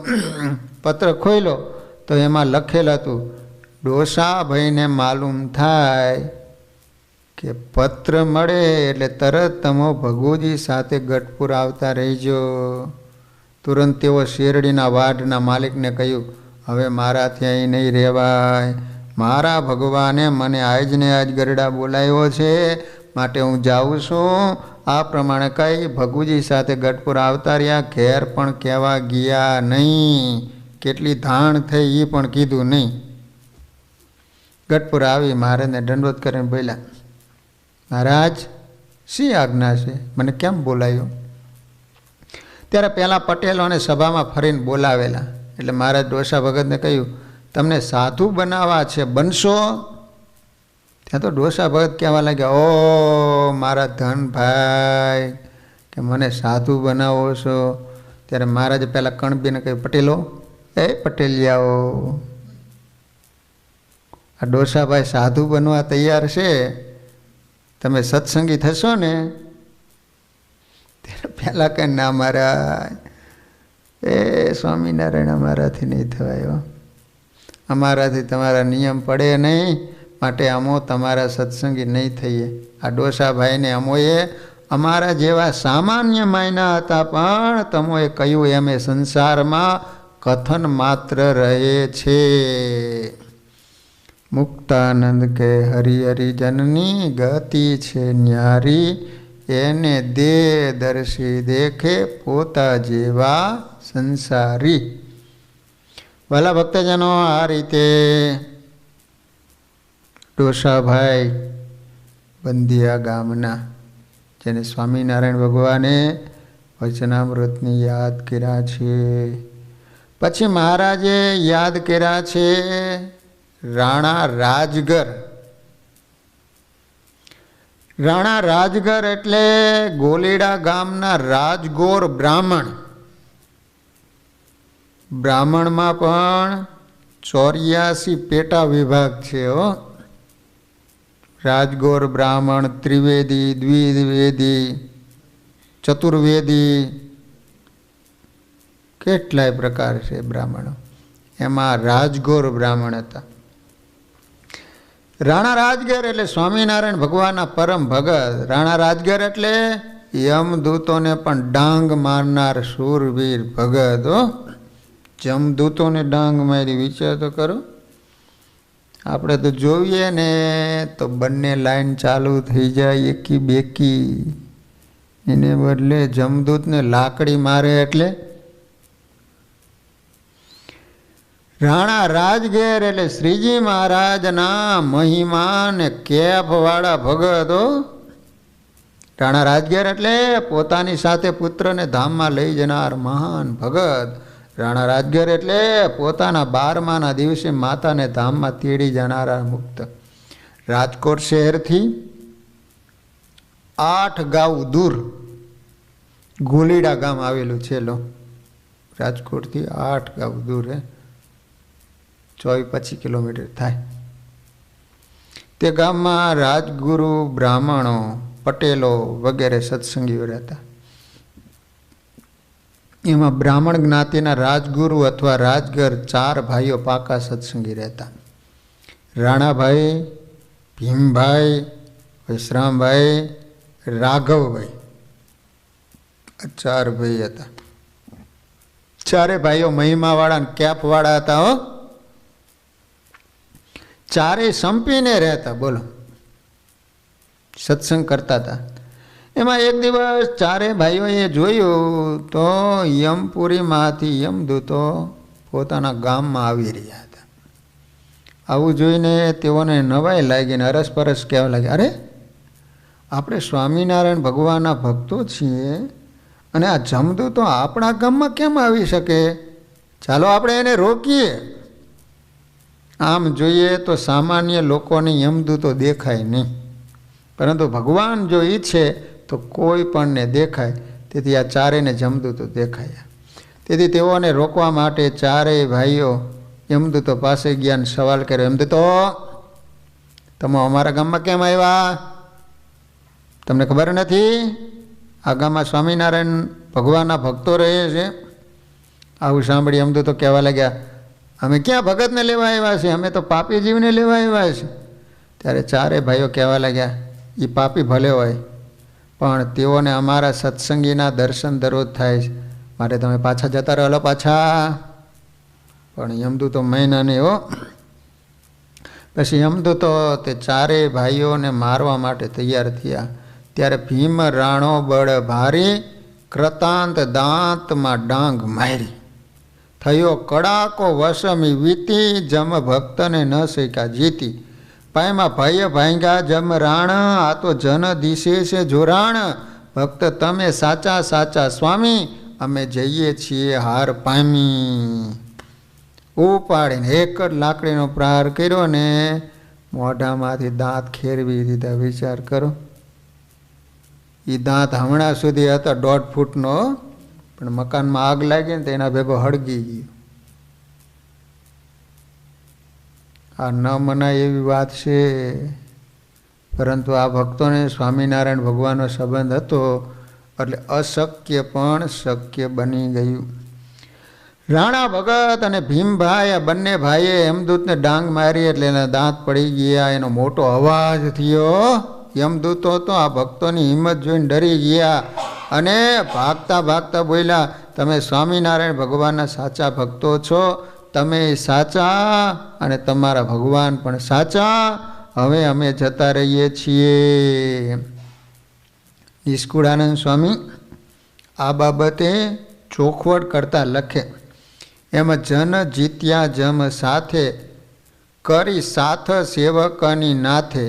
પત્ર ખોલ્યો તો એમાં લખેલ હતું, ડોસાભાઈને માલુમ થાય કે પત્ર મળે એટલે તરત તમે ભગુજી સાથે ગઢપુર આવતા રહીજો. તુરંત તેઓ શેરડીના વાડના માલિકને કહ્યું, હવે મારાથી અહીં નહીં રહેવાય, મારા ભગવાને મને આજને આજ ગરડા બોલાવ્યો છે, માટે હું જાઉં છું. આ પ્રમાણે કહી ભગુજી સાથે ગઢપુર આવતા રહ્યા. ઘેર પણ કહેવા ગયા નહીં, કેટલી ધાણ થઈ એ પણ કીધું નહીં. ગઢપુર આવી મહારાજને દંડવત કરીને બોલ્યા, મહારાજ, શી આજ્ઞા છે, મને કેમ બોલાયો? ત્યારે પહેલાં પટેલોને સભામાં ફરીને બોલાવેલા. એટલે મહારાજ ડોસા ભગતને કહ્યું, તમને સાધુ બનાવવા છે, બનશો? ત્યાં તો ડોસા ભગત કહેવા લાગ્યા, ઓ મારા ધનભાઈ, કે મને સાધુ બનાવો છો? ત્યારે મહારાજે પહેલાં કણબીને કહ્યું, પટેલો, એ પટેલિયાઓ, આ ડોસાભાઈ સાધુ બનવા તૈયાર છે, તમે સત્સંગી થશો ને? ત્યારે પહેલાં કંઈ ના, મહારાજ, એ સ્વામિનારાયણ અમારાથી નહીં થવાય, અમારાથી તમારા નિયમ પડે નહીં, માટે અમો તમારા સત્સંગી નહીં થઈએ. આ ડોસાભાઈને અમોએ અમારા જેવા સામાન્ય માયના હતા, પણ તમોએ કહ્યું એમ એ સંસારમાં કથન માત્ર રહે છે. મુક્તાનંદ કે હરિહરિજનની ગતિ છે ન્યારી, એને દે દર્શી દેખે પોતા જેવા સંસારી. ભલા ભક્તજનો, આ રીતે ડોસાભાઈ બંધિયા ગામના, જેને સ્વામિનારાયણ ભગવાને વચનામૃતની યાદ કર્યા છે. પછી મહારાજે યાદ કર્યા છે રાણા રાજગર. રાણા રાજગર એટલે ગોલીડા ગામના રાજગોર બ્રાહ્મણ. બ્રાહ્મણમાં પણ 84 પેટા વિભાગ છે હો. રાજગોર બ્રાહ્મણ, ત્રિવેદી, દ્વિવેદી, ચતુર્વેદી, કેટલાય પ્રકાર છે બ્રાહ્મણો. એમાં રાજગોર બ્રાહ્મણ હતા. રાણા રાજગેર એટલે સ્વામિનારાયણ ભગવાનના પરમ ભગત. રાણા રાજગેર એટલે યમદૂતોને પણ ડાંગ મારનાર શૂરવીર ભગત. જમદૂતોને ડાંગ મારી, વિચાર તો કરો. આપણે તો જોઈએ ને તો બંને લાઈન ચાલુ થઈ જાય એકી બેકી. એને બદલે જમદૂતને લાકડી મારે એટલે રાણા રાજગેર એટલે શ્રીજી મહારાજના મહિમા ને કેફવાળા ભગતો. રાણા રાજગેર એટલે પોતાની સાથે પુત્રને ધામમાં લઈ જનાર મહાન ભગત. રાણા રાજગેર એટલે પોતાના 12માના દિવસે માતાને ધામમાં તેડી જનારા મુક્ત. રાજકોટ શહેરથી 8 ગાઉ દૂર ગોલીડા ગામ આવેલું છે. રાજકોટથી 8 ગાઉ દૂર 24-25 કિલોમીટર થાય. તે ગામમાં રાજગુરુ, બ્રાહ્મણો, પટેલો વગેરે સત્સંગીઓ રહેતા. એમાં બ્રાહ્મણ જ્ઞાતિના રાજગુરુ અથવા રાજગર 4 ભાઈઓ પાકા સત્સંગી રહેતા. રાણાભાઈ, ભીમભાઈ, વિશ્રામભાઈ, રાઘવભાઈ, 4 ભાઈ હતા. 4 ભાઈઓ મહિમાવાળા ને કેપવાળા હતા. ચારેય સંપીને રહેતા. બોલો, સત્સંગ કરતા હતા. એમાં એક દિવસ 4 ભાઈઓએ જોયું તો યમપુરીમાંથી યમદૂતો પોતાના ગામમાં આવી રહ્યા હતા. આવું જોઈને તેઓને નવાઈ લાગીને અરસપરસ કહેવા લાગ્યા, અરે આપણે સ્વામિનારાયણ ભગવાનના ભક્તો છીએ અને આ જમદૂતો આપણા ગામમાં કેમ આવી શકે? ચાલો આપણે એને રોકીએ. આમ જોઈએ તો સામાન્ય લોકોને યમદૂતો દેખાય નહીં, પરંતુ ભગવાન જો ઈચ્છે તો કોઈ પણને દેખાય. તેથી આ 4ને જમદૂતો દેખાયા. તેથી તેઓને રોકવા માટે 4 ભાઈઓ યમદૂતો પાસે ગયા અને સવાલ કર્યો, યમદૂતો તમે અમારા ગામમાં કેમ આવ્યા? તમને ખબર નથી આ ગામમાં સ્વામિનારાયણ ભગવાનના ભક્તો રહે છે? આવું સાંભળી યમદૂતો કહેવા લાગ્યા, અમે ક્યાં ભગતને લેવા આવ્યા છે, અમે તો પાપી જીવને લેવા આવ્યા છે. ત્યારે 4 ભાઈઓ કહેવા લાગ્યા, એ પાપી ભલે હોય પણ તેઓને અમારા સત્સંગીના દર્શન દરરોજ થાય છે, માટે તમે પાછા જતા રહો પાછા. પણ યમદૂતો મહિના નહીં હો. પછી યમદૂતો તે 4 ભાઈઓને મારવા માટે તૈયાર થયા. ત્યારે ભીમ રાણો બળ ભારી, કૃતાંત દાંતમાં ડાંગ મારી. થયો કડાકો વસમી વીતી, જમ ભક્તને ન શીખા જીતી. પાયમાં ભય ભાંગ્યા જમ રાણ, આ તો જન દિશે છે જોરાણ. ભક્ત તમે સાચા સાચા સ્વામી, અમે જઈએ છીએ હાર પામી. ઉપાડીને એક જ લાકડીનો પ્રહાર કર્યો ને મોઢામાંથી દાંત ખેરવી દીધા. વિચાર કરો, એ દાંત હમણાં સુધી હતો 1.5 ફૂટનો, પણ મકાનમાં આગ લાગી ને તો એના ભેગો હળગી ગયો. આ ન મનાય એવી વાત છે, પરંતુ આ ભક્તોને સ્વામિનારાયણ ભગવાનનો સંબંધ હતો એટલે અશક્ય પણ શક્ય બની ગયું. રાણા ભગત અને ભીમભાઈ આ બંને ભાઈએ યમદૂતને ડાંગ મારી એટલે એના દાંત પડી ગયા. એનો મોટો અવાજ થયો. યમદૂતો તો આ ભક્તોની હિંમત જોઈને ડરી ગયા અને ભાગતા ભાગતા બોલ્યા, તમે સ્વામિનારાયણ ભગવાનના સાચા ભક્તો છો, તમે સાચા અને તમારા ભગવાન પણ સાચા. હવે અમે જતા રહીએ છીએ. નિષ્કુળાનંદ સ્વામી આ બાબતે ચોખવટ કરતા લખે, એમ જન જીત્યા જમ સાથે, કરી સાથ સેવકની નાથે.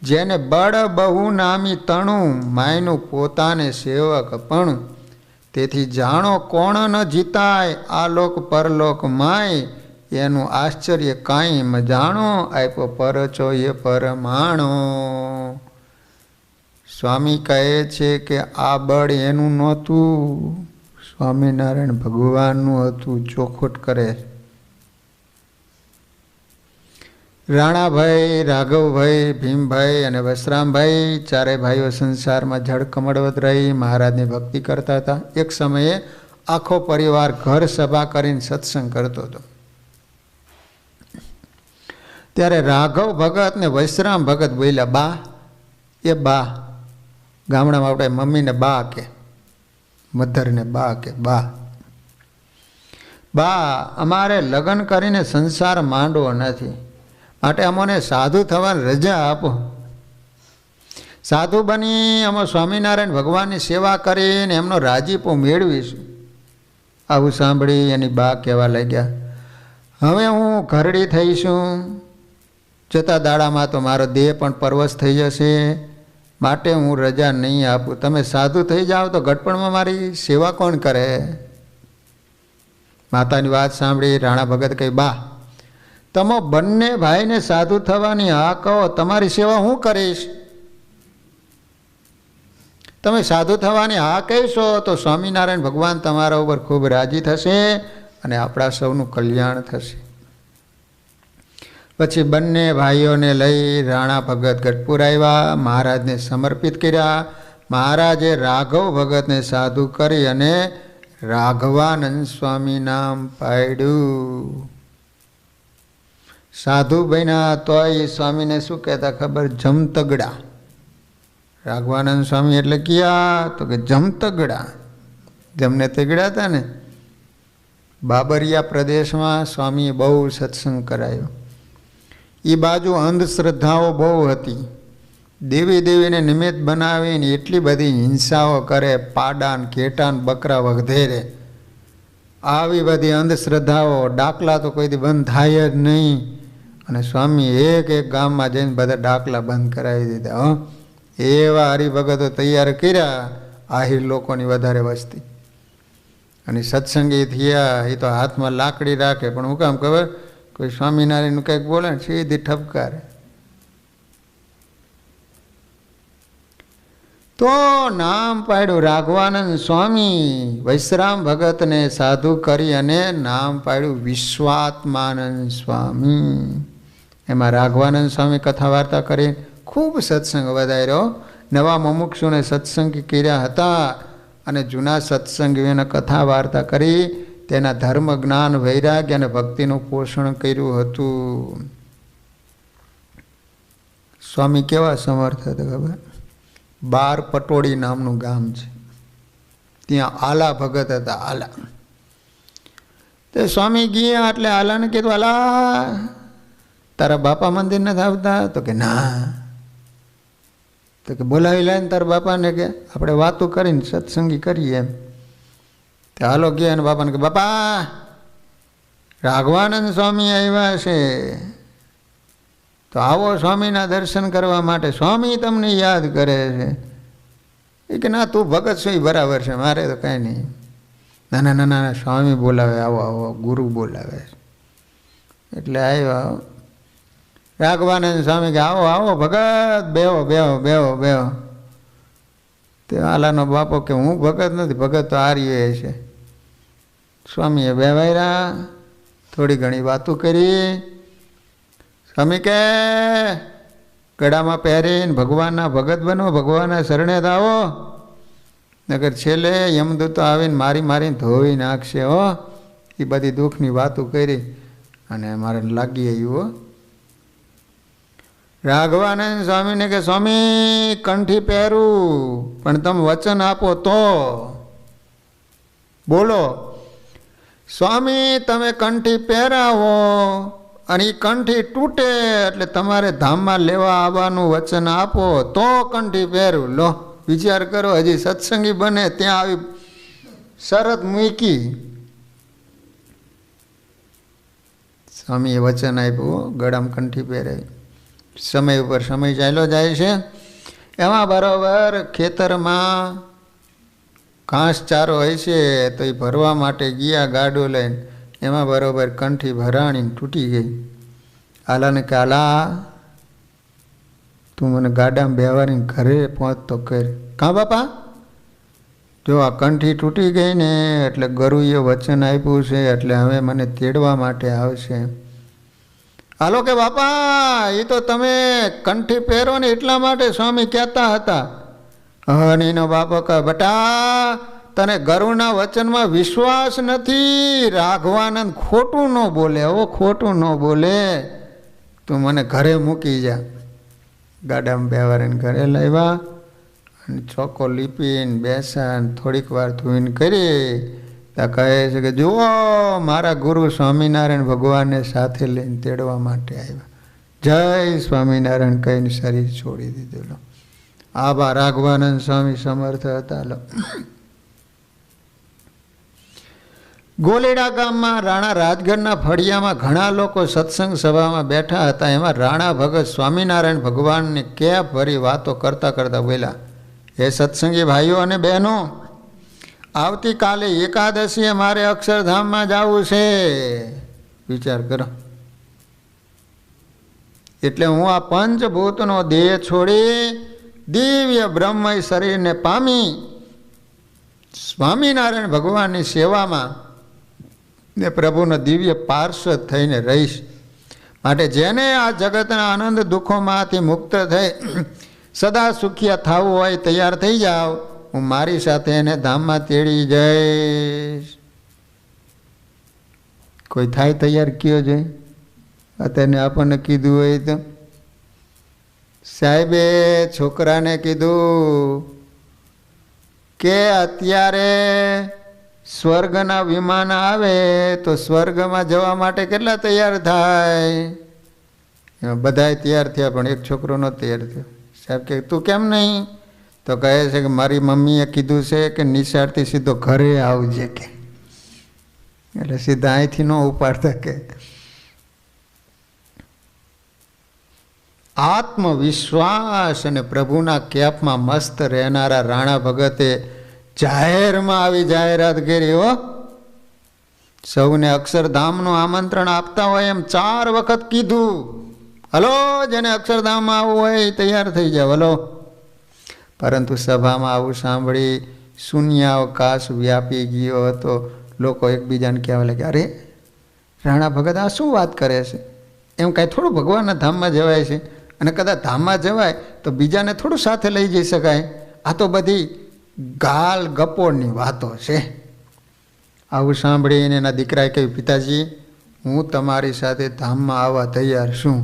જેને બળ બહુ નામી તણું, માયનું પોતાને સેવક પણ. તેથી જાણો કોણ ન જીતાય, આ લોક પરલોક માય. એનું આશ્ચર્ય કાંઈ મ જાણો, આપ્યો પરચો એ પરમાણો. સ્વામી કહે છે કે આ બળ એનું નહોતું, સ્વામિનારાયણ ભગવાનનું હતું. ચોખવટ કરે. રાણાભાઈ, રાઘવભાઈ, ભીમભાઈ અને વસરામભાઈ ચારેય ભાઈઓ સંસારમાં જળકમળવત રહી મહારાજની ભક્તિ કરતા હતા. એક સમયે આખો પરિવાર ઘર સભા કરીને સત્સંગ કરતો હતો. ત્યારે રાઘવ ભગત ને વૈશ્રામ ભગત બોલ્યા, બા, એ બા, ગામડામાં આપણે મમ્મીને બા કે, મધરને બા કે, બા, બા, અમારે લગ્ન કરીને સંસાર માંડવો નથી, માટે અમને સાધુ થવાની રજા આપો. સાધુ બની અમે સ્વામિનારાયણ ભગવાનની સેવા કરીને એમનો રાજીપો મેળવીશું. આવું સાંભળી એની બા કહેવા લાગ્યા, હવે હું ઘરડી થઈશું, જતા દાડામાં તો મારો દેહ પણ પરવશ થઈ જશે, માટે હું રજા નહીં આપું. તમે સાધુ થઈ જાઓ તો ગટપણમાં મારી સેવા કોણ કરે? માતાની વાત સાંભળી રાણા ભગત કહી, બા, તમે બંને ભાઈને સાધુ થવાની હા કહો, તમારી સેવા હું કરીશ. તમે સાધુ થવાની હા કહેશો તો સ્વામિનારાયણ ભગવાન તમારા ઉપર ખૂબ રાજી થશે અને આપણા સૌનું કલ્યાણ થશે. પછી બંને ભાઈઓને લઈ રાણા ભગત ગઢપુર આવ્યા, મહારાજને સમર્પિત કર્યા. મહારાજે રાઘવ ભગતને સાધુ કરી અને રાઘવાનંદ સ્વામી નામ પાડ્યું. સાધુ બન્યા તોય સ્વામીને શું કહેતા ખબર? જમતગડા. રાઘવાનંદ સ્વામી એટલે ક્યાં? તો કે જમતગડા. જમને તગડા હતા ને. બાબરિયા પ્રદેશમાં સ્વામીએ બહુ સત્સંગ કરાયો. એ બાજુ અંધશ્રદ્ધાઓ બહુ હતી. દેવી દેવીને નિમિત્ત બનાવીને એટલી બધી હિંસાઓ કરે, પાડાન, ઘેટાન, બકરા વગેરે. આવી બધી અંધશ્રદ્ધાઓ, ડાકલા તો કોઈ દી બંધ થાય જ નહીં. અને સ્વામી એક એક ગામમાં જઈને બધા ડાકલા બંધ કરાવી દીધા. એવા હરિભગતો તૈયાર કર્યા, આહિર લોકોની વધારે વસ્તી. અને સત્સંગી થયા, એ તો હાથમાં લાકડી રાખે, પણ હું કામ ખબર? કોઈ સ્વામિનારાયણનું કંઈક બોલે ને સીધી ઠપકારે. તો નામ પાડ્યું રાઘવાનંદ સ્વામી. વૈશ્રામ ભગતને સાધુ કરી અને નામ પાડ્યું વિશ્વાત્માનંદ સ્વામી. એમાં રાઘવાનંદ સ્વામી કથા વાર્તા કરી ખૂબ સત્સંગ વધાર્યો. નવા મુમુક્ષુને સત્સંગ કર્યા હતા અને જૂના સત્સંગીઓને કથા વાર્તા કરી તેના ધર્મ, જ્ઞાન, વૈરાગ્ય અને ભક્તિનું પોષણ કર્યું હતું. સ્વામી કેવા સમર્થ હતા ખબર? બાર પટોળી નામનું ગામ છે, ત્યાં આલા ભગત હતા. આલા તે સ્વામી ગયા એટલે આલાને કીધું, આલા, તારા બાપા મંદિર નથી આવતા? તો કે ના. તો કે બોલાવી લે ને તારા બાપાને, કે આપણે વાતો કરીને સત્સંગી કરીએ એમ. તે હાલો ગયા અને બાપાને કે, બાપા, રાઘવાનંદ સ્વામી આવ્યા છે, તો આવો સ્વામીના દર્શન કરવા માટે. સ્વામી તમને યાદ કરે છે. એ કે ના, તું ભગત છો એ બરાબર છે, મારે તો કાંઈ નહીં. ના ના ના ના, સ્વામી બોલાવે, આવો આવો, ગુરુ બોલાવે. એટલે આવ્યા રાઘવાનંદ સ્વામી કે આવો આવો ભગત, બેહો બેહો બેહો બેહો. તે આલાનો બાપો કે હું ભગત નથી, ભગત તો આર્ય છે. સ્વામીએ બેવાયરા, થોડી ઘણી વાતો કરી. સ્વામી કે ગળામાં પહેરીને ભગવાનના ભગત બનો, ભગવાનના શરણે આવો, નગર છેલ્લે યમદૂતો આવીને મારી મારીને ધોઈ નાખશે. હો, એ બધી દુઃખની વાતો કરી અને મારે લાગી આવ્યું. રાઘવાનંદ સ્વામીને કે સ્વામી કંઠી પહેરું, પણ તમે વચન આપો તો બોલો. સ્વામી તમે કંઠી પહેરાવો અને એ કંઠી તૂટે એટલે તમારે ધામમાં લેવા આવવાનું વચન આપો તો કંઠી પહેરું. લો, વિચાર કરો, હજી સત્સંગી બને ત્યાં આવી શરત મૂકી. સ્વામીએ વચન આપ્યું, ગળામાં કંઠી પહેરાવી. સમય ઉપર સમય ચાલ્યો જાય છે. એમાં બરાબર ખેતરમાં ઘાસચારો હોય છે તો એ ભરવા માટે ગયા ગાડો લઈને. એમાં બરાબર કંઠી ભરાણીને તૂટી ગઈ. આલાને કે આલા, તું મને ગાડામાં બેવારીને ઘરે પહોંચતો કર. કાં બાપા? જો આ કંઠી તૂટી ગઈ ને એટલે ગરુએ વચન આપ્યું છે એટલે હવે મને તેડવા માટે આવશે. હાલો કે બાપા એ તો તમે કંઠી પહેરો ને એટલા માટે સ્વામી કહેતા હતા. હનીનો બાપો કહે બટા તને ગરુના વચનમાં વિશ્વાસ નથી. રાઘવાનંદ ખોટું ન બોલે, હો ખોટું ન બોલે. તું મને ઘરે મૂકી જા. ગાડામાં બેવારીને ઘરે લાવ્યા અને ચોખ્ખો લીપીને બેસાને થોડીક વાર ધોઈને કરી ત્યાં કહે છે કે જુઓ મારા ગુરુ સ્વામિનારાયણ ભગવાનને સાથે લઈને તેડવા માટે આવ્યા. જય સ્વામિનારાયણ કહીને શરીર છોડી દીધેલો. આભા રાઘવાનંદ સ્વામી સમર્થ હતા. ગોલેડા ગામમાં રાણા રાજગઢના ફળિયામાં ઘણા લોકો સત્સંગ સભામાં બેઠા હતા. એમાં રાણા ભગત સ્વામિનારાયણ ભગવાનની કેપ ભરી વાતો કરતા કરતા બોલ્યા, હે સત્સંગી ભાઈઓ અને બહેનો, આવતીકાલે એકાદશીએ મારે અક્ષરધામમાં જવું છે. વિચાર કરો. એટલે હું આ પંચભૂતનો દેહ છોડી દિવ્ય બ્રહ્મય શરીરને પામી સ્વામિનારાયણ ભગવાનની સેવામાં ને પ્રભુનો દિવ્ય પાર્ષદ થઈને રહીશ. માટે જેને આ જગતના આનંદ દુઃખોમાંથી મુક્ત થઈ સદા સુખિયા થવું હોય તૈયાર થઈ જાઓ. હું મારી સાથે એને ધામમાં તેડી જઈશ. કોઈ થાય તૈયાર કયો છે? અત્યારે આપણને કીધું હોય તો સાહેબે છોકરાને કીધું કે અત્યારે સ્વર્ગના વિમાન આવે તો સ્વર્ગમાં જવા માટે કેટલા તૈયાર થાય? એમાં બધાય તૈયાર થયા પણ એક છોકરો ન તૈયાર થયો. સાહેબ કે તું કેમ નહીં? તો કહે છે કે મારી મમ્મીએ કીધું છે કે નિશાળથી સીધો ઘરે આવજે કે. એટલે સીધા અહીંથી ન ઉપાડતા કે. આત્મવિશ્વાસ અને પ્રભુના કેપમાં મસ્ત રહેનારા રાણા ભગતે જાહેરમાં આવી જાહેરાત કરી. હો સૌને અક્ષરધામનું આમંત્રણ આપતા હોય એમ 4 વખત કીધું, હલો જેને અક્ષરધામમાં આવવું હોય તૈયાર થઈ જાવ હલો. પરંતુ સભામાં આવું સાંભળી શૂન્યાવકાશ વ્યાપી ગયો હતો. લોકો એકબીજાને કહેવા લાગ્યા, અરે રાણા ભગત આ શું વાત કરે છે? એમ કાંઈ થોડું ભગવાનના ધામમાં જવાય છે? અને કદાચ ધામમાં જવાય તો બીજાને થોડું સાથે લઈ જઈ શકાય. આ તો બધી ગાલ ગપોળની વાતો છે. આવું સાંભળીને એના દીકરાએ કહ્યું, પિતાજી હું તમારી સાથે ધામમાં આવવા તૈયાર છું.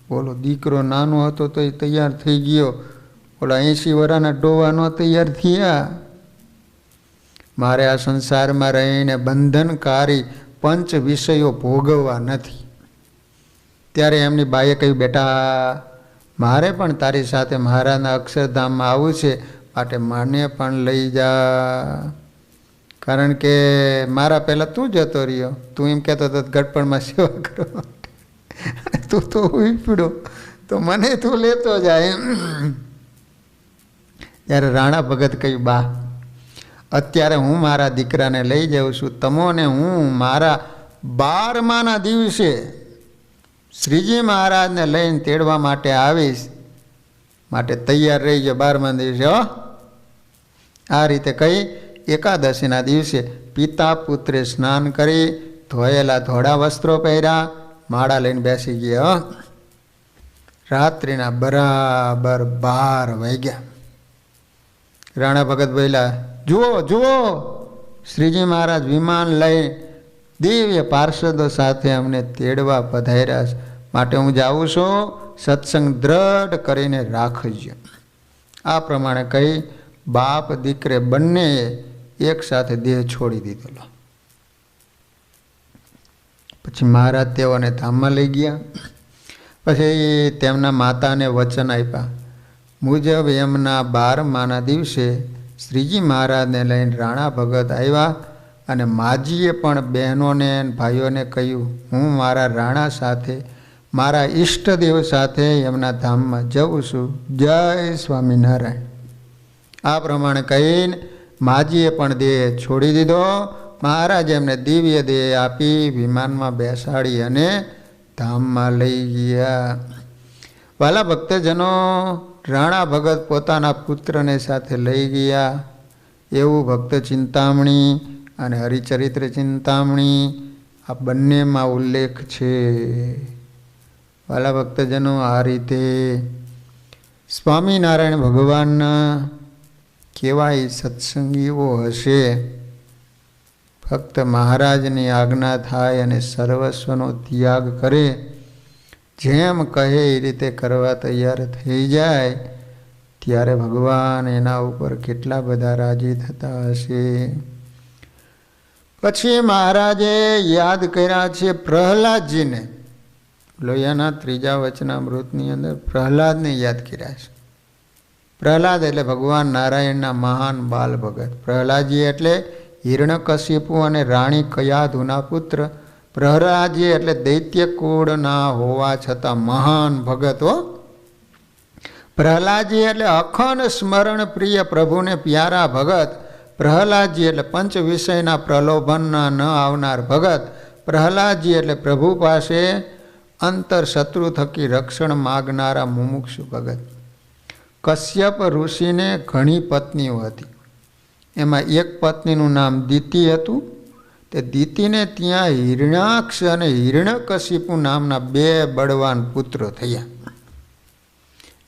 બોલો દીકરો નાનો હતો તો એ તૈયાર થઈ ગયો. ઓલા 80 વર્ષના ડોવા ન તૈયાર થયા. મારે આ સંસારમાં રહીને બંધનકારી પંચ વિષયો ભોગવવા નથી. ત્યારે એમની બાઈએ કહ્યું, બેટા મારે પણ તારી સાથે મહારાજના અક્ષરધામમાં આવવું છે, માટે મને પણ લઈ જા. કારણ કે મારા પહેલાં તું જતો રહ્યો. તું એમ કહેતો હતો ગઢપણમાં સેવા કરો, તું તો ઉપડ્યો તો મને તું લેતો જાય. ત્યારે રાણા ભગત કહ્યું, બા અત્યારે હું મારા દીકરાને લઈ જાઉં છું. તમોને હું મારા 12માના દિવસે શ્રીજી મહારાજને લઈને તેડવા માટે આવીશ. માટે તૈયાર રહીજો 12મા દિવસે. હો આ રીતે કહી એકાદશીના દિવસે પિતા પુત્રે સ્નાન કરી ધોયેલા ધોળા વસ્ત્રો પહેર્યા, માળા લઈને બેસી ગયા. રાત્રિના બરાબર 12 વાગ્યા. રાણા ભગત બોલ્યા, જુઓ જુઓ શ્રીજી મહારાજ વિમાન લઈ દિવ્ય પાર્ષદો સાથે અમને તેડવા પધાર્યા છે. માટે હું જાઉં છું, સત્સંગ દ્રઢ કરીને રાખજો. આ પ્રમાણે કહી બાપ દીકરે બંને એક સાથે દેહ છોડી દીધેલો. પછી મહારાજ તેઓને ધામમાં લઈ ગયા. પછી તેમના માતાને વચન આપ્યા મુજબ એમના 12માના દિવસે શ્રીજી મહારાજને લઈને રાણા ભગત આવ્યા. અને માજીએ પણ બહેનોને ભાઈઓને કહ્યું, હું મારા રાણા સાથે મારા ઈષ્ટદેવ સાથે એમના ધામમાં જઉં છું. જય સ્વામિનારાયણ. આ પ્રમાણે કહીને માજીએ પણ દેહ છોડી દીધો. મહારાજ એમને દિવ્ય દેહ આપી વિમાનમાં બેસાડી અને ધામમાં લઈ ગયા. વાલા ભક્તજનો, રાણા ભગત પોતાના પુત્રને સાથે લઈ ગયા. એવું ભક્ત ચિંતામણી અને હરિચરિત્ર ચિંતામણી આ બંનેમાં ઉલ્લેખ છે. વાલા ભક્તજનો, આ રીતે સ્વામિનારાયણ ભગવાનના કેવાય સત્સંગીઓ હશે. ફક્ત મહારાજની આજ્ઞા થાય અને સર્વસ્વનો ત્યાગ કરે, જેમ કહે એ રીતે કરવા તૈયાર થઈ જાય, ત્યારે ભગવાન એના ઉપર કેટલા બધા રાજી થતા હશે. પછી મહારાજે યાદ કર્યા છે પ્રહલાદજીને. લોહિયાના 3જા વચનામૃતની અંદર પ્રહલાદને યાદ કર્યા છે. પ્રહલાદ એટલે ભગવાન નારાયણના મહાન બાલ ભગત. પ્રહલાદજી એટલે હિરણ્યકશિપુ અને રાણી કયાધુના પુત્ર. પ્રહલાદજી એટલે દૈત્ય કુળના હોવા છતાં મહાન ભગતો. પ્રહલાદજી એટલે અખંડ સ્મરણ પ્રિય પ્રભુને પ્યારા ભગત. પ્રહલાદજી એટલે પંચ વિષયના પ્રલોભનના ન આવનાર ભગત. પ્રહલાદજી એટલે પ્રભુ પાસે અંતર શત્રુ થકી રક્ષણ માગનારા મુમુક્ષુ ભગત. કશ્યપ ઋષિને ઘણી પત્નીઓ હતી. એમાં એક પત્નીનું નામ દિતિ હતું. તે દિતિને ત્યાં હિરણ્યાક્ષ અને હિરણ્યકશિપુ નામના 2 બળવાન પુત્રો થયા.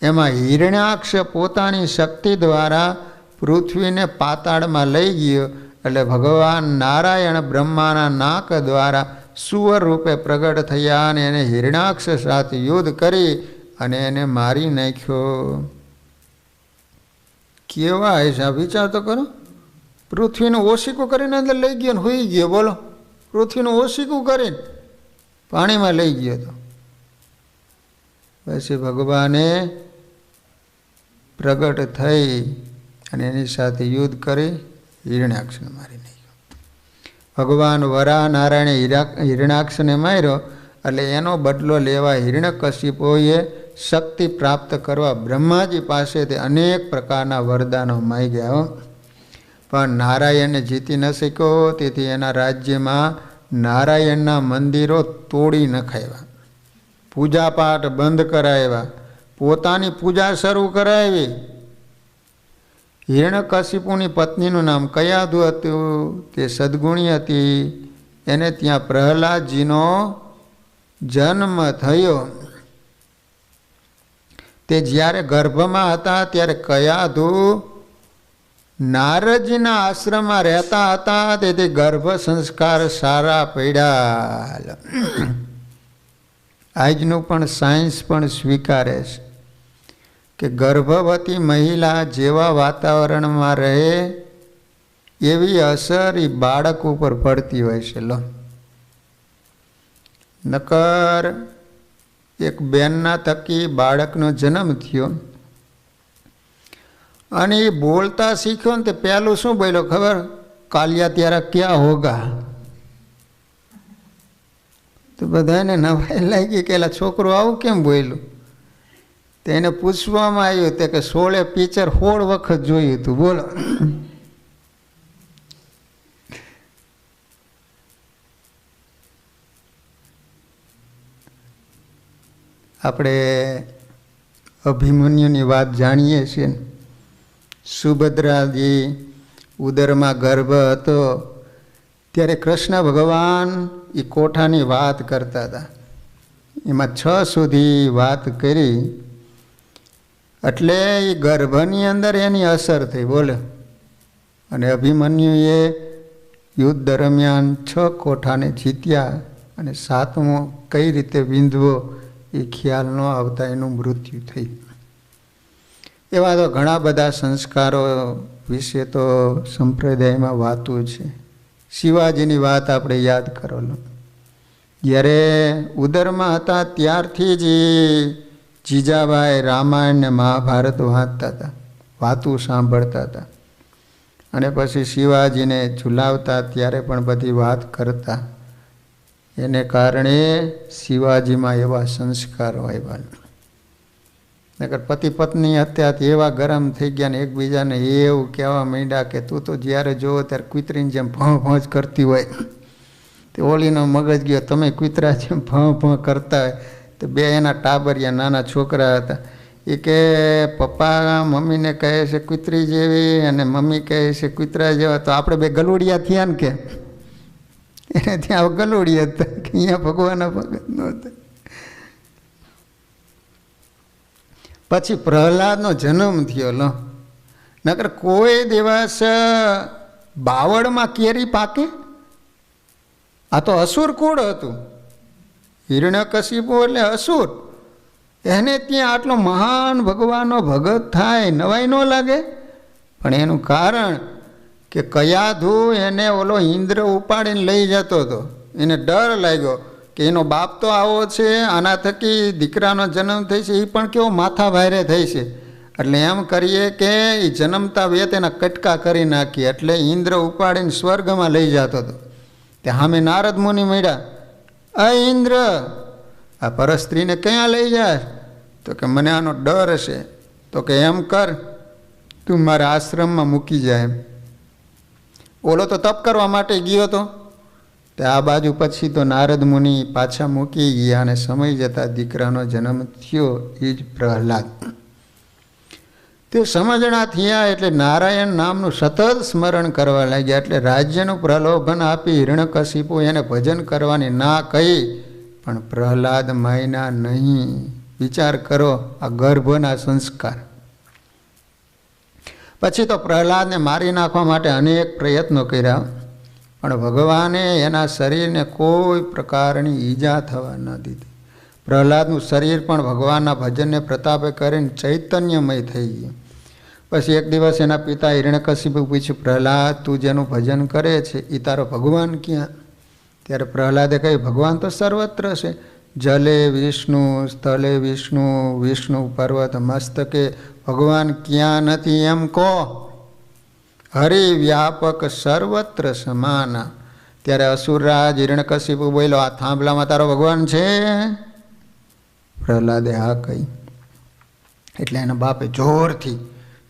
એમાં હિરણ્યાક્ષ પોતાની શક્તિ દ્વારા પૃથ્વીને પાતાળમાં લઈ ગયો. એટલે ભગવાન નારાયણ બ્રહ્માના નાક દ્વારા સુવર રૂપે પ્રગટ થયા અને એને હિરણ્યાક્ષ સાથે યુદ્ધ કરી અને એને મારી નાખ્યો. કેવા હશે વિચાર તો કરો. પૃથ્વીનું ઓશીકું કરીને અંદર લઈ ગયો ને હોઈ ગયો. બોલો, પૃથ્વીનું ઓશીકું કરીને પાણીમાં લઈ ગયો તો પછી ભગવાને પ્રગટ થઈ અને એની સાથે યુદ્ધ કરી હિરણ્યાક્ષને મારી નાખ્યો. ભગવાન વરાહ નારાયણે હિરણ્યાક્ષને માર્યો. એટલે એનો બદલો લેવા હિરણ્યકશિપુએ શક્તિ પ્રાપ્ત કરવા બ્રહ્માજી પાસેથી અનેક પ્રકારના વરદાનો માંગ્યા. પણ નારાયણને જીતી ન શક્યો. તેથી એના રાજ્યમાં નારાયણના મંદિરો તોડી નખાવ્યા, પૂજાપાઠ બંધ કરાવ્યા, પોતાની પૂજા શરૂ કરાવી. હિરણ્યકશિપુની પત્નીનું નામ કયાધુ હતું. તે સદગુણી હતી. એને ત્યાં પ્રહલાદજીનો જન્મ થયો. તે જ્યારે ગર્ભમાં હતા ત્યારે કયાધુ નારદજીના આશ્રમમાં રહેતા હતા. તેથી ગર્ભ સંસ્કાર સારા પડ્યા. આજનું પણ સાયન્સ પણ સ્વીકારે છે કે ગર્ભવતી મહિલા જેવા વાતાવરણમાં રહે એવી અસર એ બાળક ઉપર પડતી હોય છે. લો, નકર એક બેનના થકી બાળકનો જન્મ થયો અને એ બોલતા શીખ્યો ને તે પહેલું શું બોલ્યો ખબર? કાલિયા ત્યારે ક્યાં હોગા. તો બધાને નવાઈ લાગી કે એલા છોકરો આવું કેમ બોલ્યું? તો એને પૂછવામાં આવ્યું તે કે 16 પિક્ચર 16 વખત જોયું હતું. બોલો, આપણે અભિમન્યુની વાત જાણીએ છીએ. સુભદ્રાજી ઉદરમાં ગર્ભ હતો ત્યારે કૃષ્ણ ભગવાન એ કોઠાની વાત કરતા હતા. એમાં 6 સુધી વાત કરી. એટલે એ ગર્ભની અંદર એની અસર થઈ. બોલે, અને અભિમન્યુએ યુદ્ધ દરમિયાન 6 કોઠાને જીત્યા અને 7મો કઈ રીતે વિંધવો એ ખ્યાલ ન આવતા એનું મૃત્યુ થયું. એવા તો ઘણા બધા સંસ્કારો વિશે તો સંપ્રદાયમાં વાતો છે. શિવાજીની વાત આપણે યાદ કરો. જ્યારે ઉદરમાં હતા ત્યારથી જ જીજાબાઈ રામાયણ ને મહાભારત વાંચતા હતા, વાતું સાંભળતા હતા. અને પછી શિવાજીને ઝુલાવતા ત્યારે પણ બધી વાત કરતા. એને કારણે શિવાજીમાં એવા સંસ્કારો આવ્યા. નકર પતિ પત્ની અત્યારથી એવા ગરમ થઈ ગયા ને એકબીજાને એવું કહેવા માંડ્યા કે તું તો જ્યારે જોવો ત્યારે કૂતરીની જેમ ભં ભં જ કરતી હોય. તે ઓલીનો મગજ ગયો, તમે કૂતરા જેમ ભં ભં કરતા હોય. તો 2 એના ટાબરિયા નાના છોકરા હતા. એ કે પપ્પા મમ્મીને કહે છે કૂતરી જેવી અને મમ્મી કહે છે કૂતરા જેવા. તો આપણે 2 ગલુડિયા થયા ને કે એને ત્યાં ગલુડિયા હતા કે અહીંયા ભગવાનના ભગત નહોતા. પછી પ્રહલાદનો જન્મ થયો. લો, નકર કોઈ દિવસ બાવળમાં કેરી પાકે? આ તો અસુર કુળ હતું. હિરણ્યકશિપુ એટલે અસુર. એને ત્યાં આટલો મહાન ભગવાનનો ભગત થાય, નવાઈ ન લાગે? પણ એનું કારણ કે કયાધુ એને ઓલો ઇન્દ્ર ઉપાડીને લઈ જતો હતો. એને ડર લાગ્યો કે એનો બાપ તો આવો છે, આના થકી દીકરાનો જન્મ થઈ છે, એ પણ કેવો માથા ભારે થઈ છે. એટલે એમ કરીએ કે એ જન્મતા વેત એના કટકા કરી નાખીએ. એટલે ઇન્દ્ર ઉપાડીને સ્વર્ગમાં લઈ જતો હતો. તે સામે નારદ મુનિ મળ્યા. આ ઇન્દ્ર, આ પરસ્ત્રીને ક્યાં લઈ જાય? તો કે મને આનો ડર હશે. તો કે એમ કર, તું મારા આશ્રમમાં મૂકી જાય. એમ ઓલો તો તપ કરવા માટે ગયો હતો. તે આ બાજુ પછી તો નારદ મુનિ પાછા મૂકી ગયા અને સમય જતાં દીકરાનો જન્મ થયો, એ જ પ્રહલાદ. તે સમજણા થયા એટલે નારાયણ નામનું સતત સ્મરણ કરવા લાગ્યા. એટલે રાજ્યનું પ્રલોભન આપી હિરણ્યકશિપુ એને ભજન કરવાની ના કહી, પણ પ્રહલાદ માયના નહીં. વિચાર કરો, આ ગર્ભના સંસ્કાર. પછી તો પ્રહલાદને મારી નાખવા માટે અનેક પ્રયત્નો કર્યા, પણ ભગવાને એના શરીરને કોઈ પ્રકારની ઈજા થવા ન દીધી. પ્રહલાદનું શરીર પણ ભગવાનના ભજનને પ્રતાપે કરીને ચૈતન્યમય થઈ ગયું. પછી એક દિવસ એના પિતા હિરણ્યકશિપુ પૂછ્યું, પ્રહલાદ, તું જેનું ભજન કરે છે એ તારો ભગવાન ક્યાં? ત્યારે પ્રહલાદે કહ્યું, ભગવાન તો સર્વત્ર છે. જલે વિષ્ણુ, સ્થલે વિષ્ણુ, વિષ્ણુ પર્વત મસ્તકે. ભગવાન ક્યાં નથી એમ કહો. હરિ વ્યાપક સર્વત્ર સમાન. ત્યારે અસુરરાજ હિરણ્યકશિપુ બોલ્યો, આ થાંભલામાં તારો ભગવાન છે? પ્રહલાદે હા કહી. એટલે એના બાપે જોરથી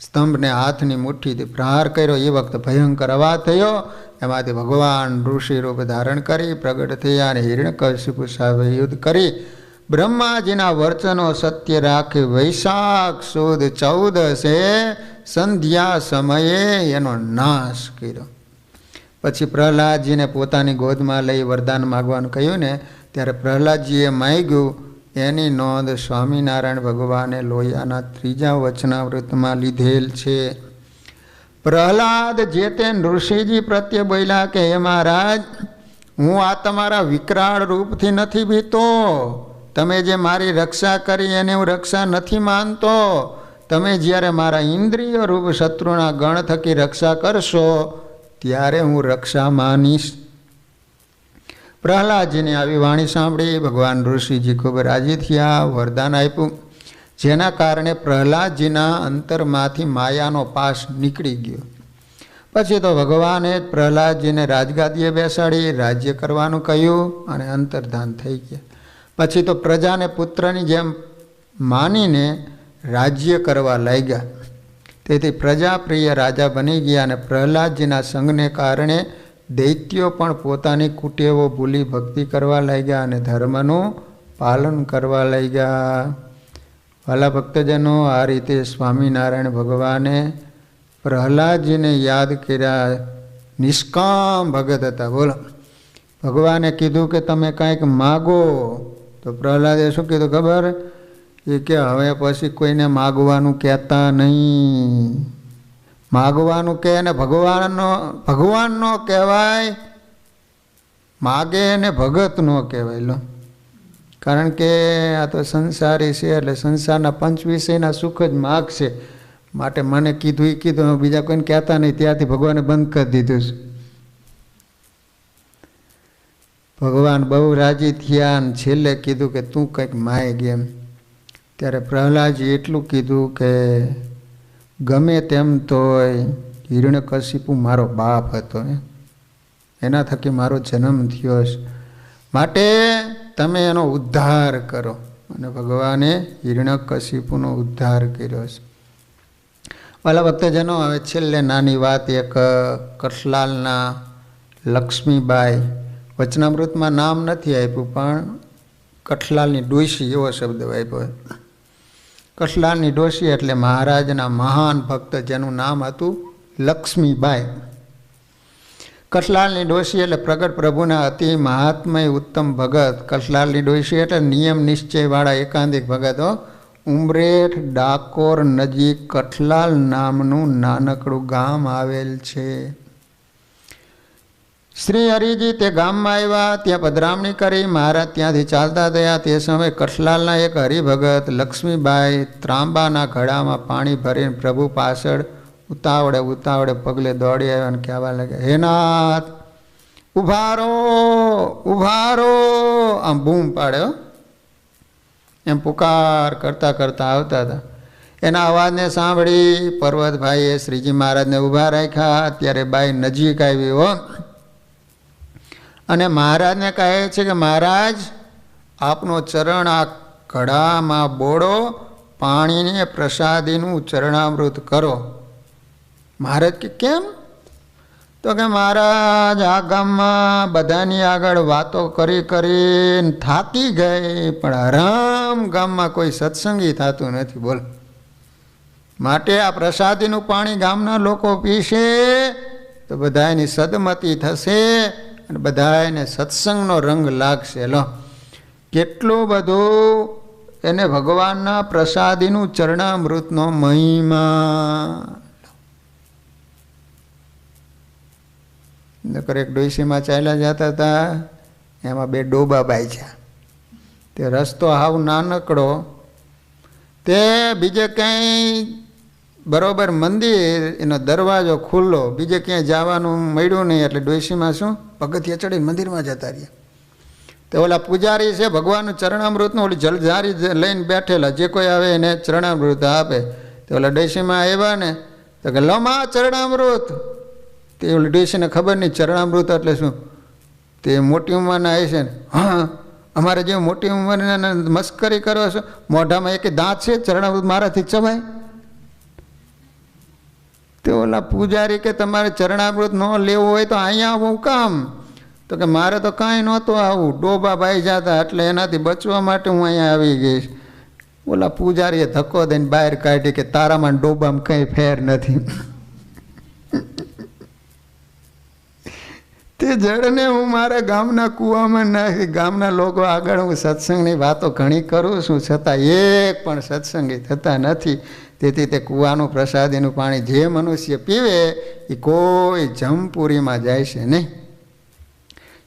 સ્તંભને હાથની મુઠ્ઠીથી પ્રહાર કર્યો. એ વખતે ભયંકર અવાજ થયો. એમાંથી ભગવાન ઋષિ રૂપ ધારણ કરી પ્રગટ થયા અને હિરણ્યકશિપુ સામે યુદ્ધ કરી બ્રહ્માજીના વચનો સત્ય રાખી વૈશાખ સુદ 14 સંધ્યા સમયે એનો નાશ કર્યો. પછી પ્રહલાદજીને પોતાની ગોદમાં લઈ વરદાન માગવાનું કહ્યું ને, ત્યારે પ્રહલાદજીએ માગ્યું. એની નોંધ સ્વામિનારાયણ ભગવાને લોહિયાના 3જા વચનાવૃતમાં લીધેલ છે. પ્રહલાદ જે તે ઋષિજી પ્રત્યે બોલ્યા કે હે મહારાજ, હું આ તમારા વિકરાળ રૂપથી નથી બીતો. તમે જે મારી રક્ષા કરી એને હું રક્ષા નથી માનતો. તમે જ્યારે મારા ઇન્દ્રિય રૂપ શત્રુના ગણ થકી રક્ષા કરશો ત્યારે હું રક્ષા માનીશ. પ્રહલાદજીની આવી વાણી સાંભળી ભગવાન ઋષિજી ખૂબ રાજી થયા, વરદાન આપ્યું, જેના કારણે પ્રહલાદજીના અંતરમાંથી માયાનો પાશ નીકળી ગયો. પછી તો ભગવાને પ્રહલાદજીને રાજગાદીએ બેસાડી રાજ્ય કરવાનું કહ્યું અને અંતર્ધાન થઈ ગયા. પછી તો પ્રજાને પુત્રની જેમ માનીને રાજ્ય કરવા લાગ્યા. તેથી પ્રજાપ્રિય રાજા બની ગયા અને પ્રહલાદજીના સંગને કારણે દૈત્યો પણ પોતાની કુટેવો ભૂલી ભક્તિ કરવા લાગ્યા અને ધર્મનું પાલન કરવા લાગ્યા. વાલા ભક્તજનો, આ રીતે સ્વામિનારાયણ ભગવાને પ્રહલાદજીને યાદ કર્યા. નિષ્કામ ભગત હતા. બોલો, ભગવાને કીધું કે તમે કાંઈક માગો, તો પ્રહલાદે શું કીધું ખબર? એ કે હવે પછી કોઈને માગવાનું કહેતા નહીં. માગવાનું કહે ને ભગવાન નો કહેવાય, માગે ને ભગત નો કહેવાય. લો, કારણ કે આ તો સંસારી છે એટલે સંસારના 5 વિષયના સુખ જ માગશે. માટે મને કીધું એ કીધું, બીજા કોઈને કહેતા નહીં. ત્યારથી ભગવાને બંધ કરી દીધું છે. ભગવાન બહુ રાજી થયા અને છેલ્લે કીધું કે તું કંઈક માગ એમ. ત્યારે પ્રહલાદજી એટલું કીધું કે ગમે તેમ તોય હિરણ્યકશિપુ મારો બાપ હતો, એના થકી મારો જન્મ થયો છે, માટે તમે એનો ઉદ્ધાર કરો. અને ભગવાને હિરણ્યકશિપુનો ઉદ્ધાર કર્યો છે. વાલા ભક્તજનો, હવે છેલ્લે નાની વાત એક કઠલાલના લક્ષ્મીબાઈ, વચનામૃતમાં નામ નથી આપ્યું પણ કઠલાલની ડોશી એવો શબ્દ આપ્યો. કઠલાલની ડોશી એટલે મહારાજના મહાન ભક્ત જેનું નામ હતું લક્ષ્મીબાઈ. કઠલાલની ડોશી એટલે પ્રગટ પ્રભુના અતિ મહાત્મય ઉત્તમ ભગત. કઠલાલની ડોશી એટલે નિયમ નિશ્ચયવાળા એકાંતિક ભગતો. ઉમરેઠ ડાકોર નજીક કઠલાલ નામનું નાનકડું ગામ આવેલ છે. શ્રી હરિજી તે ગામમાં આવ્યા, ત્યાં પધરામણી કરી. મહારાજ ત્યાંથી ચાલતા થયા. તે સમયે કઠલાલના એક હરિભગત લક્ષ્મીબાઈ ત્રાંબાના ઘડામાં પાણી ભરીને પ્રભુ પાછળ ઉતાવળે ઉતાવળે પગલે દોડી આવ્યા અને કહેવા લાગ્યા, હે નાથ, ઉભારો ઉભારો, આમ બૂમ પાડ્યો, એમ પુકાર કરતા કરતા આવતા હતા. એના અવાજને સાંભળી પર્વતભાઈએ શ્રીજી મહારાજને ઊભા રાખ્યા. ત્યારે બાઈ નજીક આવી હો, અને મહારાજને કહે છે કે મહારાજ, આપનો ચરણ આ ઘડામાં બોળો, પાણીને પ્રસાદીનું ચરણામૃત કરો. મહારાજ કે કેમ? તો કે મહારાજ, આ ગામમાં બધાની આગળ વાતો કરી કરીને થાકી ગઈ, પણ હરામ ગામમાં કોઈ સત્સંગી થતું નથી. બોલ, માટે આ પ્રસાદીનું પાણી ગામના લોકો પીશે તો બધાની સદમતી થશે અને બધાને સત્સંગનો રંગ લાગશે. લો, કેટલું બધું એને ભગવાનના પ્રસાદીનું ચરણામૃતનો મહિમા. નકર એક ડોસીમાં ચાલ્યા જતા હતા, એમાં બે ડોબા બાજ્યા. તે રસ્તો હાવ નાનકડો, તે બીજે ક્યાંય બરોબર મંદિર, એનો દરવાજો ખુલ્લો, બીજે ક્યાંય જવાનું મળ્યું નહીં. એટલે ડોસીમાં શું પગથિયા ચડીને મંદિરમાં જતા રહ્યા. તો ઓલા પૂજારી છે ભગવાનનું ચરણામૃતનું ઓલી જલધારી લઈને બેઠેલા, જે કોઈ આવે એને ચરણામૃત આપે. તો ઓલા ડોસીમાં આવ્યા ને, તો કે લમા ચરણામૃત. તે ઓલી ડોસીને ખબર નહીં ચરણામૃત એટલે શું. તે મોટી ઉંમરના આવે છે ને, હા અમારે જે મોટી ઉંમરના મસ્કરી કરો છો, મોઢામાં એક દાંત છે, ચરણામૃત મારાથી ચવાય. તે ઓલા પૂજારી કે તમારે ચરણામૃત ન લેવું હોય તો અહીંયા આવું કામ? તો કે મારે તો કાંઈ નહોતું આવું, ડોબા બાઈ જતા, એટલે એનાથી બચવા માટે હું અહીંયા આવી ગઈશ. ઓલા પૂજારીએ ધક્કો દઈને બહાર કાઢી કે તારામાં ડોબામાં કંઈ ફેર નથી. તે જળને હું મારા ગામના કૂવામાં નાખી. ગામના લોકો આગળ હું સત્સંગની વાતો ઘણી કરું છું, છતાં એક પણ સત્સંગી થતા નથી. તેથી તે કૂવાનું પ્રસાદીનું પાણી જે મનુષ્ય પીવે એ કોઈ જમપુરીમાં જાય છે નહીં.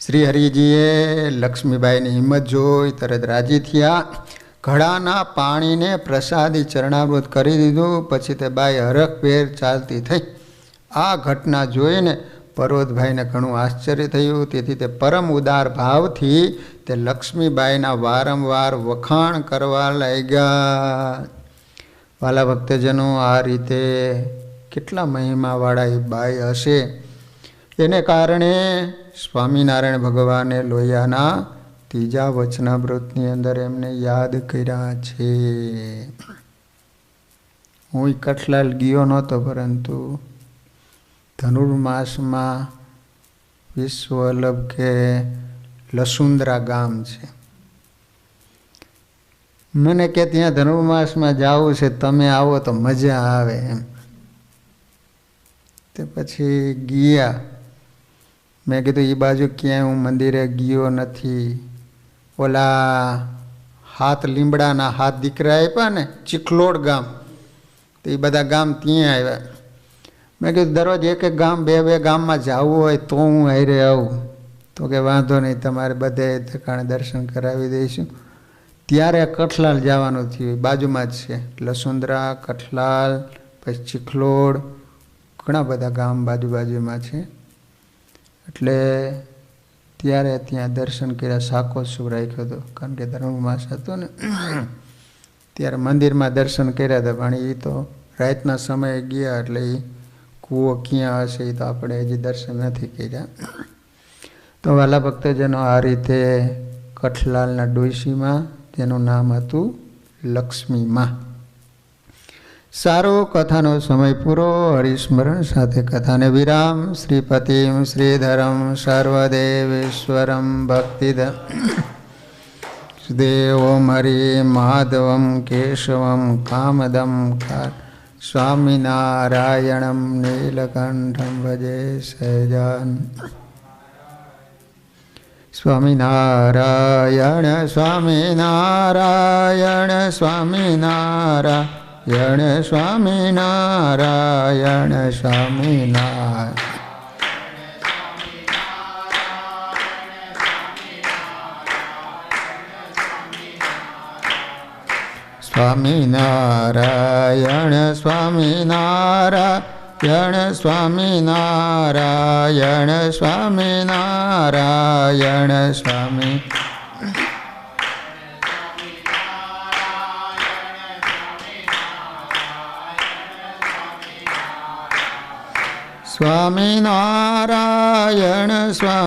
શ્રી હરિજીએ લક્ષ્મીબાઈની હિંમત જોઈ તરત રાજી થયા. ઘડાના પાણીને પ્રસાદી ચરણામૃત કરી દીધું. પછી તે બાઈ હરખભેર ચાલતી થઈ. આ ઘટના જોઈને પર્વતભાઈને ઘણું આશ્ચર્ય થયું. તેથી તે પરમ ઉદાર ભાવથી તે લક્ષ્મીબાઈના વારંવાર વખાણ કરવા લાગ્યા. વાલા ભક્તજનો, આ રીતે કેટલા મહિમાવાળા એ બાઈ હશે. એને કારણે સ્વામિનારાયણ ભગવાને લોહિયાના ત્રીજા વચનામૃતની અંદર એમને યાદ કર્યા છે. હું કઠલાલ ગયો નહોતો, પરંતુ ધનુર્માસમાં વિશ્વવલ્લભ કે લસુંદરા ગામ છે. મને કે ત્યાં ધનુર્માસમાં જવું છે, તમે આવો તો મજા આવે એમ. તે પછી ગયા. મેં કીધું એ બાજુ ક્યાંય હું મંદિરે ગયો નથી. ઓલા હાથ લીમડાના હાથ દીકરા આપ્યા ને, ચીખલોડ ગામ, તો એ બધા ગામ ત્યાં આવ્યા. મેં કીધું દરરોજ એક એક ગામ, બે બે ગામમાં જવું હોય તો હું હારે આવું. તો કે વાંધો નહીં, તમારે બધે ઠેકાણે દર્શન કરાવી દઈશું. ત્યારે કઠલાલ જવાનું થયું. બાજુમાં જ છે લસુંદરા, કઠલાલ, પછી ચીખલોડ, ઘણા બધા ગામ બાજુમાં છે. એટલે ત્યારે ત્યાં દર્શન કર્યા. શાકોત્સવ રાખ્યો હતો, કારણ કે ધર્મમાસ હતો ને, ત્યારે મંદિરમાં દર્શન કર્યા હતા. પણ એ તો રાતના સમયે ગયા, એટલે એ કૂવો ક્યાં હશે એ તો આપણે હજી દર્શન નથી કર્યા. તો વાલા ભક્તજનો, આ રીતે કઠલાલના ડોશીમાં, જેનું નામ હતું લક્ષ્મીમાં. સારો, કથાનો સમય પૂરો. હરિસ્મરણ સાથે કથાને વિરામ. શ્રીપતિમ શ્રીધરમ સર્વદેવેશ્વરમ ભક્તિદ દેવમ હરિ માધવમ કેશવમ કામદમ સ્વામિનારાયણમ નીલકંઠમ ભજે સહજાન. સ્વામિનારાયણ સ્વામિનારાયણ સ્વામિનારાયણ સ્વામિનારાયણ સ્વામિનારાયણ સ્વામિનારાયણ સ્વામિનારાયણ સ્વામિનારાયણ સ્વામિનારાયણ સ્વામી સ્વામિનારાયણ સ્વામી